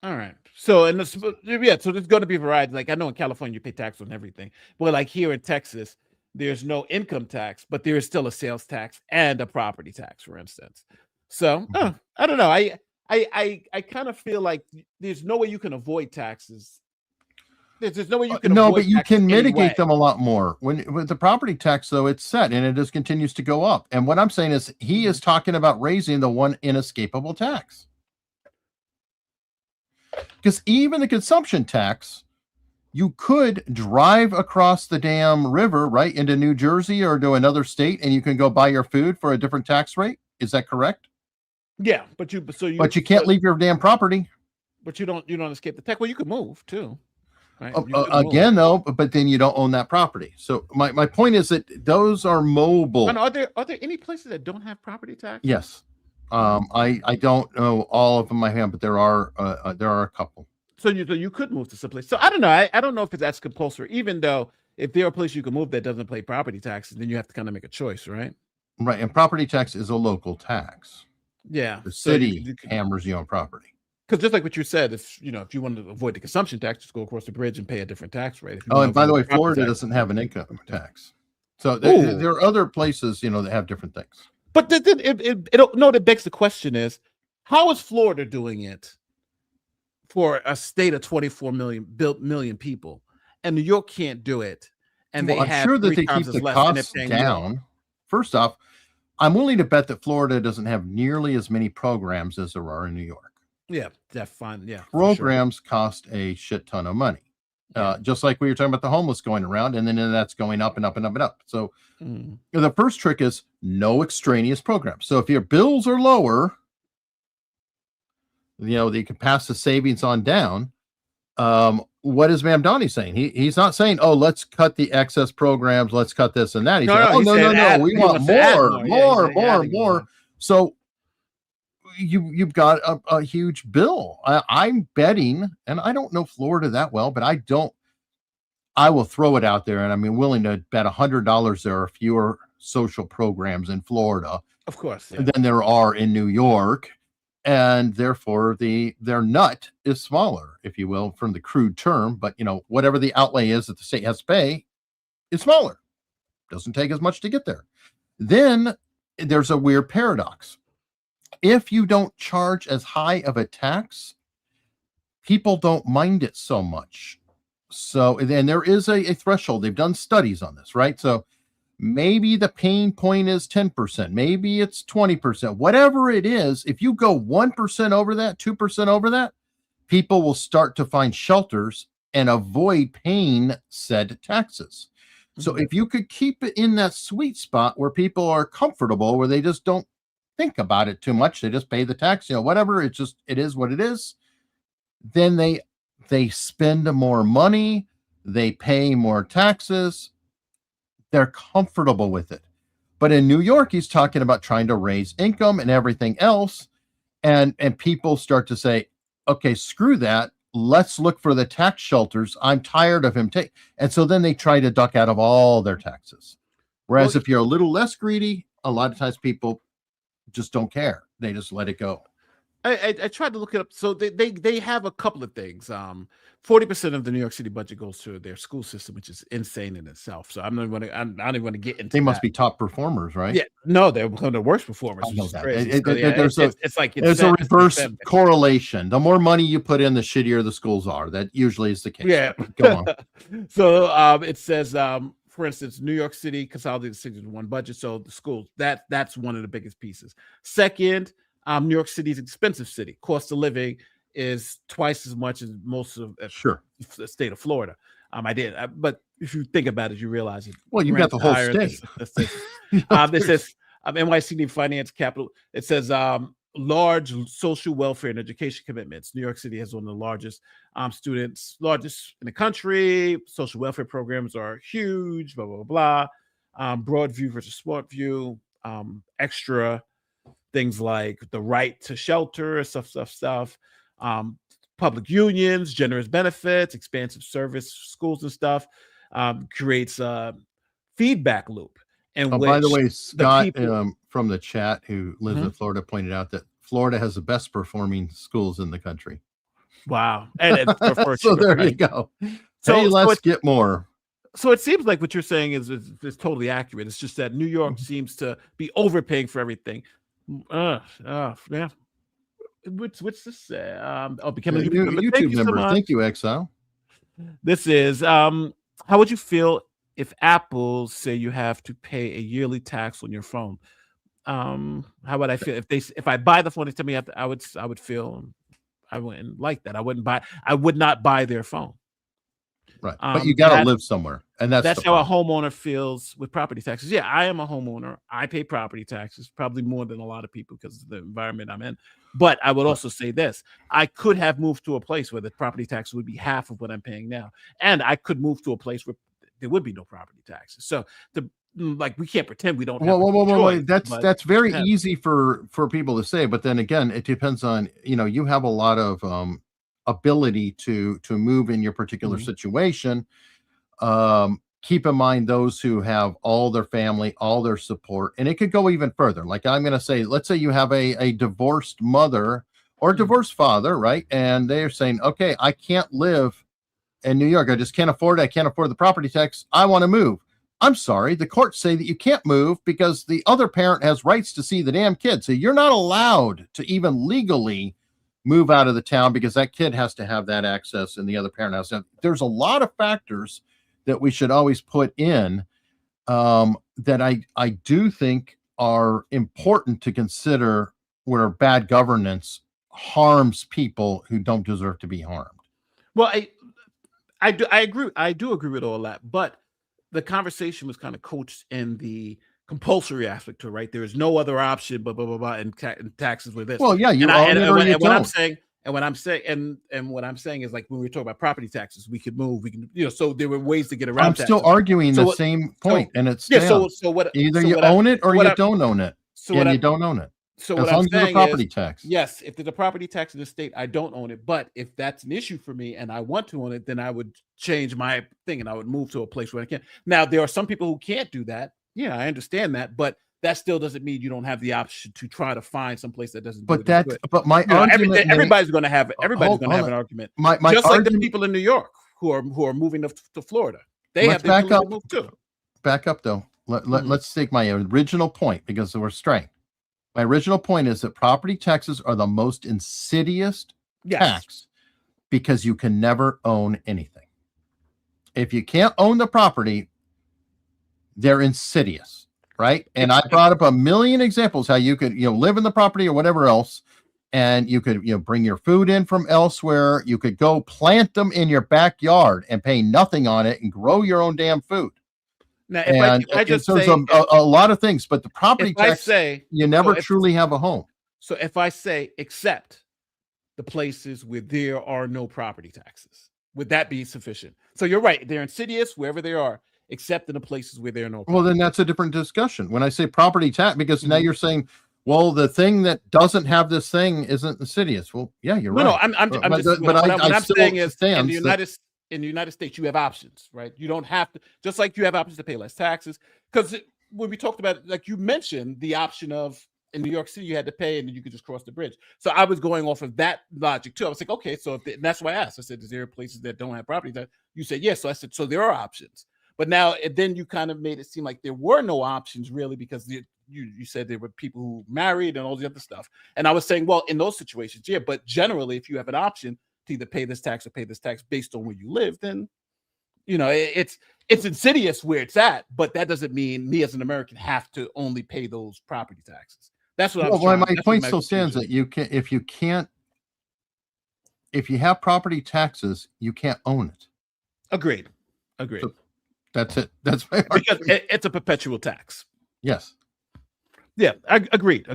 All right. So, so there's going to be variety. Like I know in California, you pay tax on everything. But like here in Texas, there's no income tax, but there is still a sales tax and a property tax, for instance. So I don't know. I kind of feel like there's no way you can avoid taxes There's no way you can. No, avoid but you taxes can mitigate anyway. them a lot more. With the property tax, though, it's set and it just continues to go up. And what I'm saying is he is talking about raising the one inescapable tax. Because even the consumption tax, you could drive across the damn river right into New Jersey or to another state, and you can go buy your food for a different tax rate. Is that correct? Yeah, but you can't leave your damn property. But you don't escape the tax. Well, you could move too. Right? Again, though, but then you don't own that property. So my point is that those are mobile. And are there any places that don't have property tax? Yes. I don't know all of them I have, but there are a couple. So you could move to some place. So I don't know. I don't know if that's compulsory, even though if there are places you can move that doesn't pay property taxes, then you have to kind of make a choice, right? Right. And property tax is a local tax. Yeah. The city hammers you on property. Because just like what you said, if you want to avoid the consumption tax, just go across the bridge and pay a different tax rate. Oh, and by the way, Florida doesn't have an income tax. So there are other places, that have different things. But that begs the question is, how is Florida doing it for a state of 24 million people, and New York can't do it? And I'm sure that they keep the costs down. First off, I'm willing to bet that Florida doesn't have nearly as many programs as there are in New York. Yeah, that's fine. Yeah, programs cost a shit ton of money. Just like we were talking about the homeless going around, and then that's going up and up and up and up. So the first trick is no extraneous programs. So if your bills are lower, they can pass the savings on down. What is Mamdani saying? He's not saying, oh, let's cut the excess programs, let's cut this and that. He's saying, no, we want more. So you've got a huge bill. I'm betting, and I don't know Florida that well, but I will throw it out there, and I'm willing to bet $100 there are fewer social programs in Florida, of course, than there are in New York, and therefore their nut is smaller, if you will, from the crude term. But whatever the outlay is that the state has to pay is smaller. Doesn't take as much to get there. Then there's a weird paradox. If you don't charge as high of a tax, people don't mind it so much. So, and there is a threshold. They've done studies on this, right? So maybe the pain point is 10%, maybe it's 20%, whatever it is. If you go 1% over that, 2% over that, people will start to find shelters and avoid paying said taxes. So if you could keep it in that sweet spot where people are comfortable, where they just don't think about it too much, they just pay the tax, whatever, it is what it is, then they spend more money, they pay more taxes, they're comfortable with it. But in New York, he's talking about trying to raise income and everything else, and people start to say, okay, screw that, let's look for the tax shelters, I'm tired of him and so then they try to duck out of all their taxes. Whereas if you're a little less greedy, a lot of times people just don't care. They just let it go. I tried to look it up. So they have a couple of things. 40% of the New York City budget goes to their school system, which is insane in itself. So I don't even want to get into. They must be top performers, right? Yeah, no, they're one of the worst performers. I know that. It's a reverse correlation. The more money you put in, the shittier the schools are. That usually is the case. Yeah. Go on. So it says, for instance, New York City consolidated 6-1 budget. So the schools, that's one of the biggest pieces. Second, New York City is an expensive city. Cost of living is twice as much as most of the state of Florida. But if you think about it, you realize it. Well, you've got the whole state. It says NYCD finance capital. It says large social welfare and education commitments. New York City has one of the largest largest in the country. Social welfare programs are huge. Blah blah blah. Broad view versus smart view. Extra things like the right to shelter, stuff. Public unions, generous benefits, expansive service, schools and stuff, creates a feedback loop. And by the way, Scott from the chat who lives in Florida pointed out that Florida has the best performing schools in the country. Wow. And so there you go. So hey, let's get more. So it seems like what you're saying is totally accurate. It's just that New York seems to be overpaying for everything. Yeah. What's this? Becoming a YouTube member. Thank you, Exile. This is how would you feel if Apple say you have to pay a yearly tax on your phone? How would I feel if I buy the phone, they tell me I would feel I wouldn't like that. I would not buy their phone. Right. But you got to live somewhere. And that's how a homeowner feels with property taxes. Yeah, I am a homeowner. I pay property taxes, probably more than a lot of people because of the environment I'm in. But I would also say this. I could have moved to a place where the property tax would be half of what I'm paying now. And I could move to a place where there would be no property taxes. So we can't pretend we don't have Well, that's very easy for people to say. But then again, it depends on, you have a lot of ability to move in your particular situation. Keep in mind those who have all their family, all their support, and it could go even further. Like I'm going to say, let's say you have a divorced mother or divorced father, right? And they're saying, okay, I can't live in New York. I just can't afford it. I can't afford the property tax. I want to move. I'm sorry. The courts say that you can't move because the other parent has rights to see the damn kid. So you're not allowed to even legally move out of the town because that kid has to have that access and the other parent has to. There's a lot of factors that we should always put in that I do think are important to consider where bad governance harms people who don't deserve to be harmed. Well, I agree. I do agree with all that, but the conversation was kind of coached in the compulsory aspect to it, right? There is no other option, blah blah blah blah, and taxes with this. Well, yeah, you own it or you don't. What I'm saying is like when we talk about property taxes, we could move, so there were ways to get around. I'm still arguing the same point, and it's either you own it or you don't own it, and you don't own it. So as long as there's a property tax. Yes, if there's a property tax in the state, I don't own it. But if that's an issue for me and I want to own it, then I would change my thing and I would move to a place where I can. Now, there are some people who can't do that. Yeah, I understand that, but that still doesn't mean you don't have the option to try to find some place that doesn't. But my argument, everybody's going to have an argument. My just argument, like the people in New York who are moving to Florida, they have the ability to move too. Back up though. Let's take my original point because we're straying. My original point is that property taxes are the most insidious tax because you can never own anything. If you can't own the property, they're insidious, right? And I brought up a million examples how you could, live in the property or whatever else, and you could, bring your food in from elsewhere. You could go plant them in your backyard and pay nothing on it and grow your own damn food. Now, if I just there's say, a lot of things, but the property tax, you never truly have a home. So if I say, except the places where there are no property taxes, would that be sufficient? So you're right. They're insidious wherever they are, except in the places where there are no property. Well, then that's a different discussion. When I say property tax, because now you're saying, well, the thing that doesn't have this thing isn't insidious. Well, yeah, you're right. No, I'm saying is in the United States, you have options, right? You don't have to, just like you have options to pay less taxes. Because when we talked about, like you mentioned, the option of in New York City, you had to pay and you could just cross the bridge. So I was going off of that logic too. I was like, okay, so and that's why I asked. I said, is there places that don't have property tax? You said yes. So I said, so there are options. But now, then you kind of made it seem like there were no options really because you said there were people who married and all the other stuff. And I was saying, well, in those situations, yeah, but generally, if you have an option to either pay this tax or pay this tax based on where you live, then, it's insidious where it's at, but that doesn't mean me as an American have to only pay those property taxes. That's what my point still stands that if you have property taxes, you can't own it. Agreed. So that's it. That's my because it's a perpetual tax. Yes. Yeah. Agreed.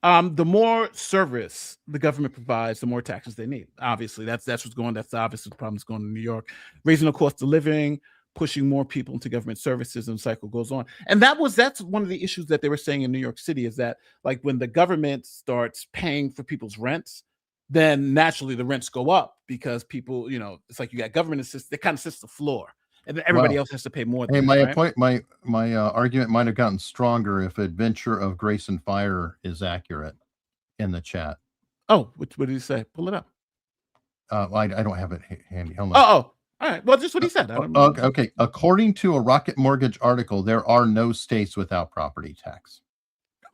The more service the government provides, the more taxes they need. Obviously, that's what's going. That's obviously the problem that's going in New York, raising the cost of living, pushing more people into government services, and the cycle goes on. And that's one of the issues that they were saying in New York City is that like when the government starts paying for people's rents, then naturally the rents go up because people, it's like you got government assist. They kind of sits the floor, and then everybody else has to pay more. My argument might have gotten stronger if Adventure of Grace and Fire is accurate in the chat. Oh, what did he say? Pull it up. I don't have it handy. Hold on. All right. Well, just what he said. I don't know. Okay. According to a Rocket Mortgage article, there are no states without property tax.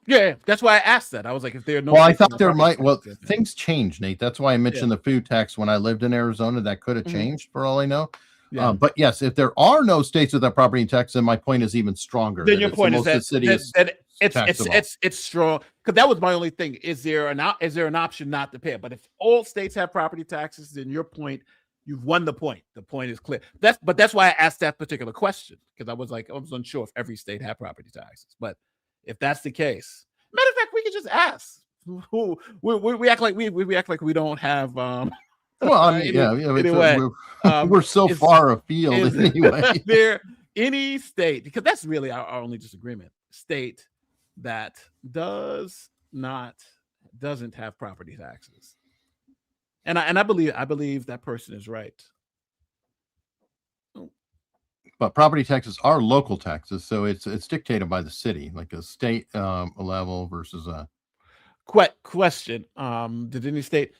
Yeah, that's why I asked that. I was like, if there are no. Well, I states with thought there property might. Well, taxes, then- things change, Nate. That's why I mentioned the food tax when I lived in Arizona. That could have Mhm. changed for all I know. Yeah. But yes, if there are no states with that property tax, then my point is even stronger. Then that your it's point the is most that, the city that, is that taxable. it's strong, because that was my only thing. Is there an option not to pay it? But if all states have property taxes, then your point, you've won the point. The point is clear. That's why I asked that particular question, because I was unsure if every state had property taxes. But if that's the case, matter of fact, we could just ask. We act like we act like we don't have. Well, I mean, anyway, we're so far afield anyway. Is there any state, because that's really our only disagreement, state that doesn't have property taxes? And I believe that person is right. But property taxes are local taxes, so it's dictated by the city, like a state level versus a Question. Did any state?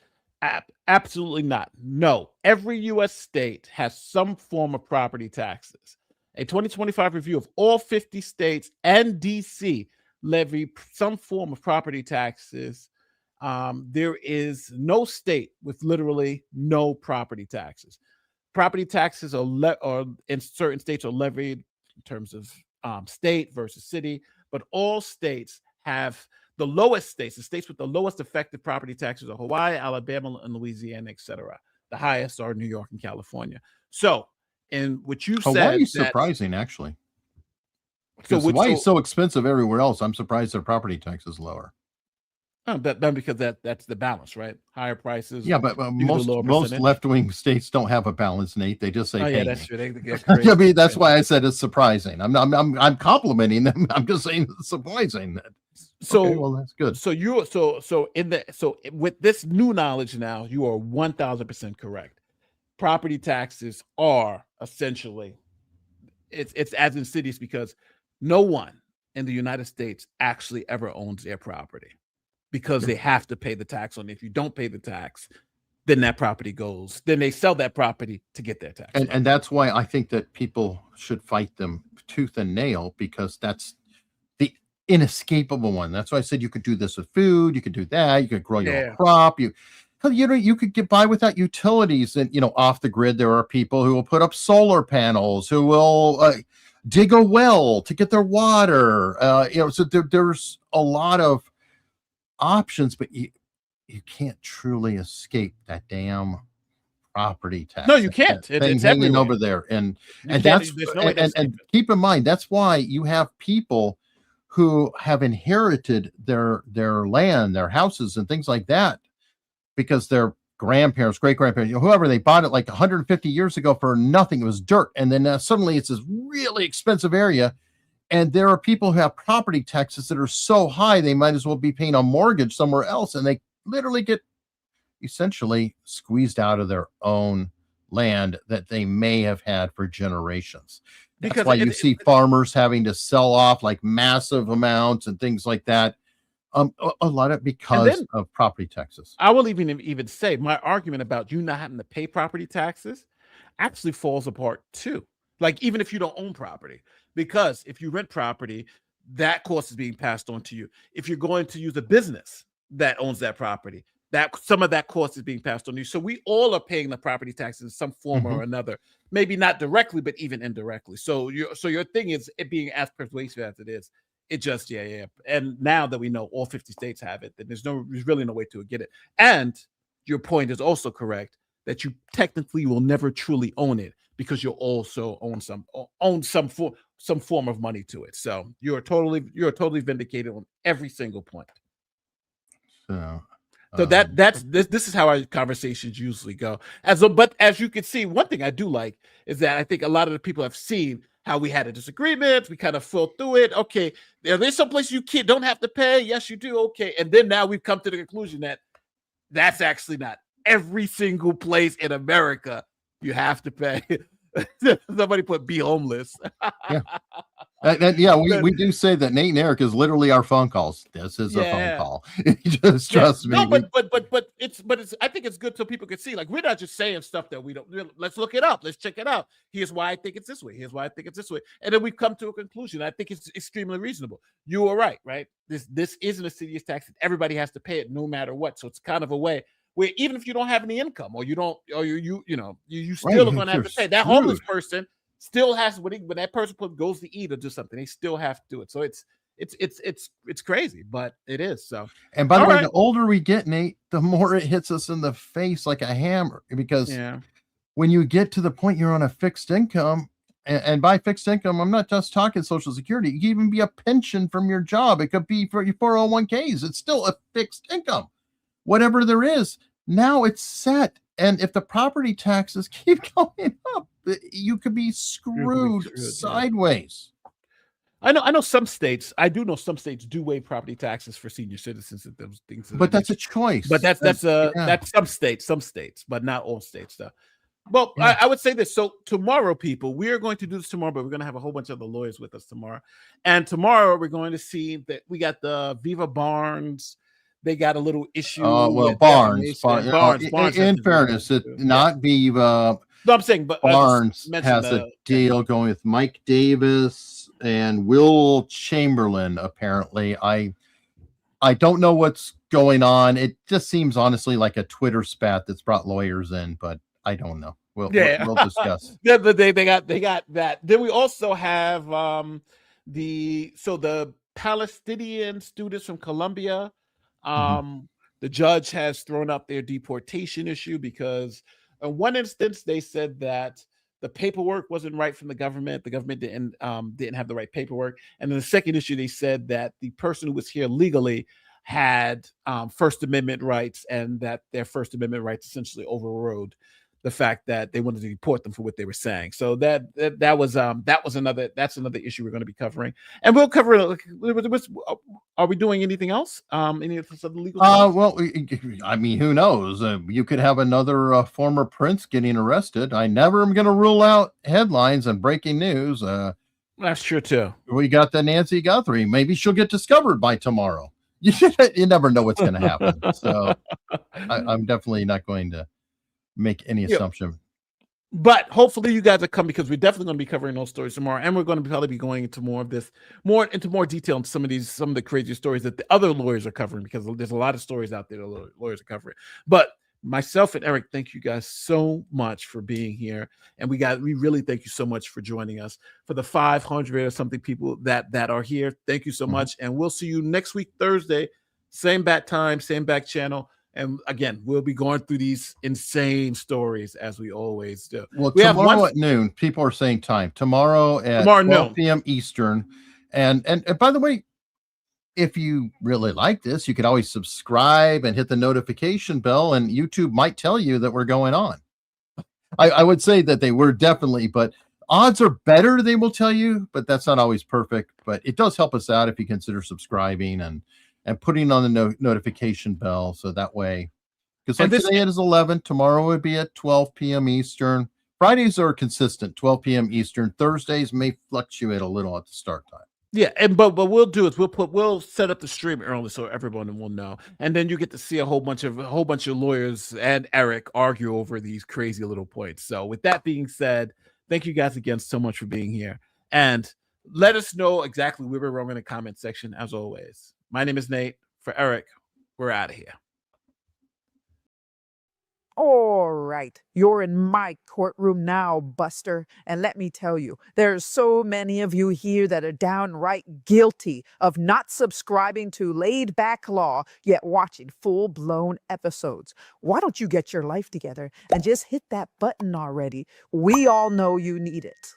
Absolutely not. No. Every U.S. state has some form of property taxes. A 2025 review of all 50 states and D.C. levy some form of property taxes. There is no state with literally no property taxes. Property taxes are in certain states are levied in terms of state versus city, but all states have the lowest states. The states with the lowest effective property taxes are Hawaii, Alabama, and Louisiana, etc. The highest are New York and California. So, in what you said, Hawaii is surprising, actually. Because Hawaii is so expensive everywhere else. I'm surprised their property tax is lower. Because that's the balance, right? Higher prices. Yeah, but most left-wing states don't have a balance, Nate. They just say, "Oh pay yeah, that's me." true." I mean, that's why I said it's surprising. I'm complimenting them. I'm just saying it's surprising. So, okay, well, that's good. So with this new knowledge now, you are 1000% correct. Property taxes are essentially it's as insidious because no one in the United States actually ever owns their property, because they have to pay the tax on it. If you don't pay the tax, then that property goes. Then they sell that property to get their tax. And that's why I think that people should fight them tooth and nail, because that's the inescapable one. That's why I said you could do this with food, you could do that, you could grow your own crop, you could get by without utilities. And off the grid, there are people who will put up solar panels, who will dig a well to get their water. So there's a lot of options, but you can't truly escape that damn property tax. No, you can't. It's hanging over there, and keep in mind, that's why you have people who have inherited their land, their houses, and things like that, because their grandparents, great grandparents, whoever, they bought it like 150 years ago for nothing. It was dirt, and then suddenly it's this really expensive area. And there are people who have property taxes that are so high, they might as well be paying a mortgage somewhere else. And they literally get essentially squeezed out of their own land that they may have had for generations. That's why you see farmers having to sell off like massive amounts and things like that. A lot of because of property taxes. I will even say my argument about you not having to pay property taxes actually falls apart too. Like, even if you don't own property, because if you rent property, that cost is being passed on to you. If you're going to use a business that owns that property, that some of that cost is being passed on to you. So we all are paying the property taxes in some form or another, maybe not directly, but even indirectly. So your thing is it being as persuasive as it is. It just, And now that we know all 50 states have it, then there's really no way to get it. And your point is also correct that you technically will never truly own it, because you'll also own some form of money to it. So you're totally vindicated on every single point. So this is how our conversations usually go. But as you can see, one thing I do like is that I think a lot of the people have seen how we had a disagreement. We kind of fought through it. Okay, there's some place you don't have to pay. Yes, you do. Okay, and then now we've come to the conclusion that that's actually not every single place in America you have to pay. Somebody put be homeless. Yeah. We do say that Nate and Eric is literally our phone calls. This is a phone call. Just trust me. No, but it's I think it's good so people can see, like, we're not just saying stuff that we don't. Let's look it up. Let's check it out. Here's why I think it's this way. Here's why I think it's this way. And then we've come to a conclusion. I think it's extremely reasonable. You are right? This isn't a serious tax. Everybody has to pay it no matter what. So it's kind of a way where even if you don't have any income or you still are going to have to pay. That homeless person still has when that person goes to eat or do something, they still have to do it. So it's crazy, but it is. So, and by the way, the older we get, Nate, the more it hits us in the face like a hammer, because when you get to the point you're on a fixed income, and by fixed income, I'm not just talking Social Security. It can even be a pension from your job. It could be for your 401ks. It's still a fixed income. Whatever there is, now it's set. And if the property taxes keep going up, you could be screwed sideways. I know some states. I do know some states do waive property taxes for senior citizens and those things. But that's a choice. But that's some states, but not all states, though. Well, I would say this. So tomorrow, people, we are going to do this tomorrow, but we're going to have a whole bunch of the lawyers with us tomorrow. And tomorrow, we're going to see that we got the Viva Barnes. They got a little issue. Barnes. In fairness, not Viva. No, I'm saying, but Barnes has a deal going with Mike Davis and Will Chamberlain. Apparently, I don't know what's going on. It just seems honestly like a Twitter spat that's brought lawyers in, but I don't know. We'll discuss. They got that. Then we also have the Palestinian students from Colombia. The judge has thrown up their deportation issue because in one instance they said that the paperwork wasn't right from the government. The government didn't have the right paperwork. And then the second issue, they said that the person who was here legally had First Amendment rights, and that their First Amendment rights essentially overrode the fact that they wanted to deport them for what they were saying. So that's another issue we're going to be covering, and we'll cover it. Are we doing anything else? Any of the legal? Well, I mean, who knows? You could have another former prince getting arrested. I never am going to rule out headlines and breaking news. That's true too. We got the Nancy Guthrie. Maybe she'll get discovered by tomorrow. You never know what's going to happen. So I'm definitely not going to make any assumption. But hopefully you guys are coming, because we're definitely going to be covering those stories tomorrow, and we're going to probably be going into more of this, into more detail on some of the crazy stories that the other lawyers are covering, because there's a lot of stories out there that lawyers are covering. But myself and Eric, thank you guys so much for being here, and we really thank you so much for joining us. For the 500 or something people that are here, thank you so much, and we'll see you next week Thursday, same bat time, same back channel. And again, we'll be going through these insane stories as we always do. Well, tomorrow at noon, people are saying time. Tomorrow at 12 p.m. Eastern. And by the way, if you really like this, you could always subscribe and hit the notification bell, and YouTube might tell you that we're going on. I would say that they were definitely, but odds are better they will tell you, but that's not always perfect. But it does help us out if you consider subscribing and putting on the notification bell, so that way, because like today it is 11, tomorrow would be at 12 p.m. Eastern. Fridays are consistent, 12 p.m. Eastern. Thursdays may fluctuate a little at the start time. Yeah, and but what we'll do is we'll set up the stream early so everyone will know, and then you get to see a whole bunch of lawyers and Eric argue over these crazy little points. So with that being said, thank you guys again so much for being here, and let us know exactly where we're wrong in the comment section as always. My name is Nate. For Eric, we're out of here. All right, you're in my courtroom now, Buster. And let me tell you, there's so many of you here that are downright guilty of not subscribing to Laid Back Law, yet watching full-blown episodes. Why don't you get your life together and just hit that button already? We all know you need it.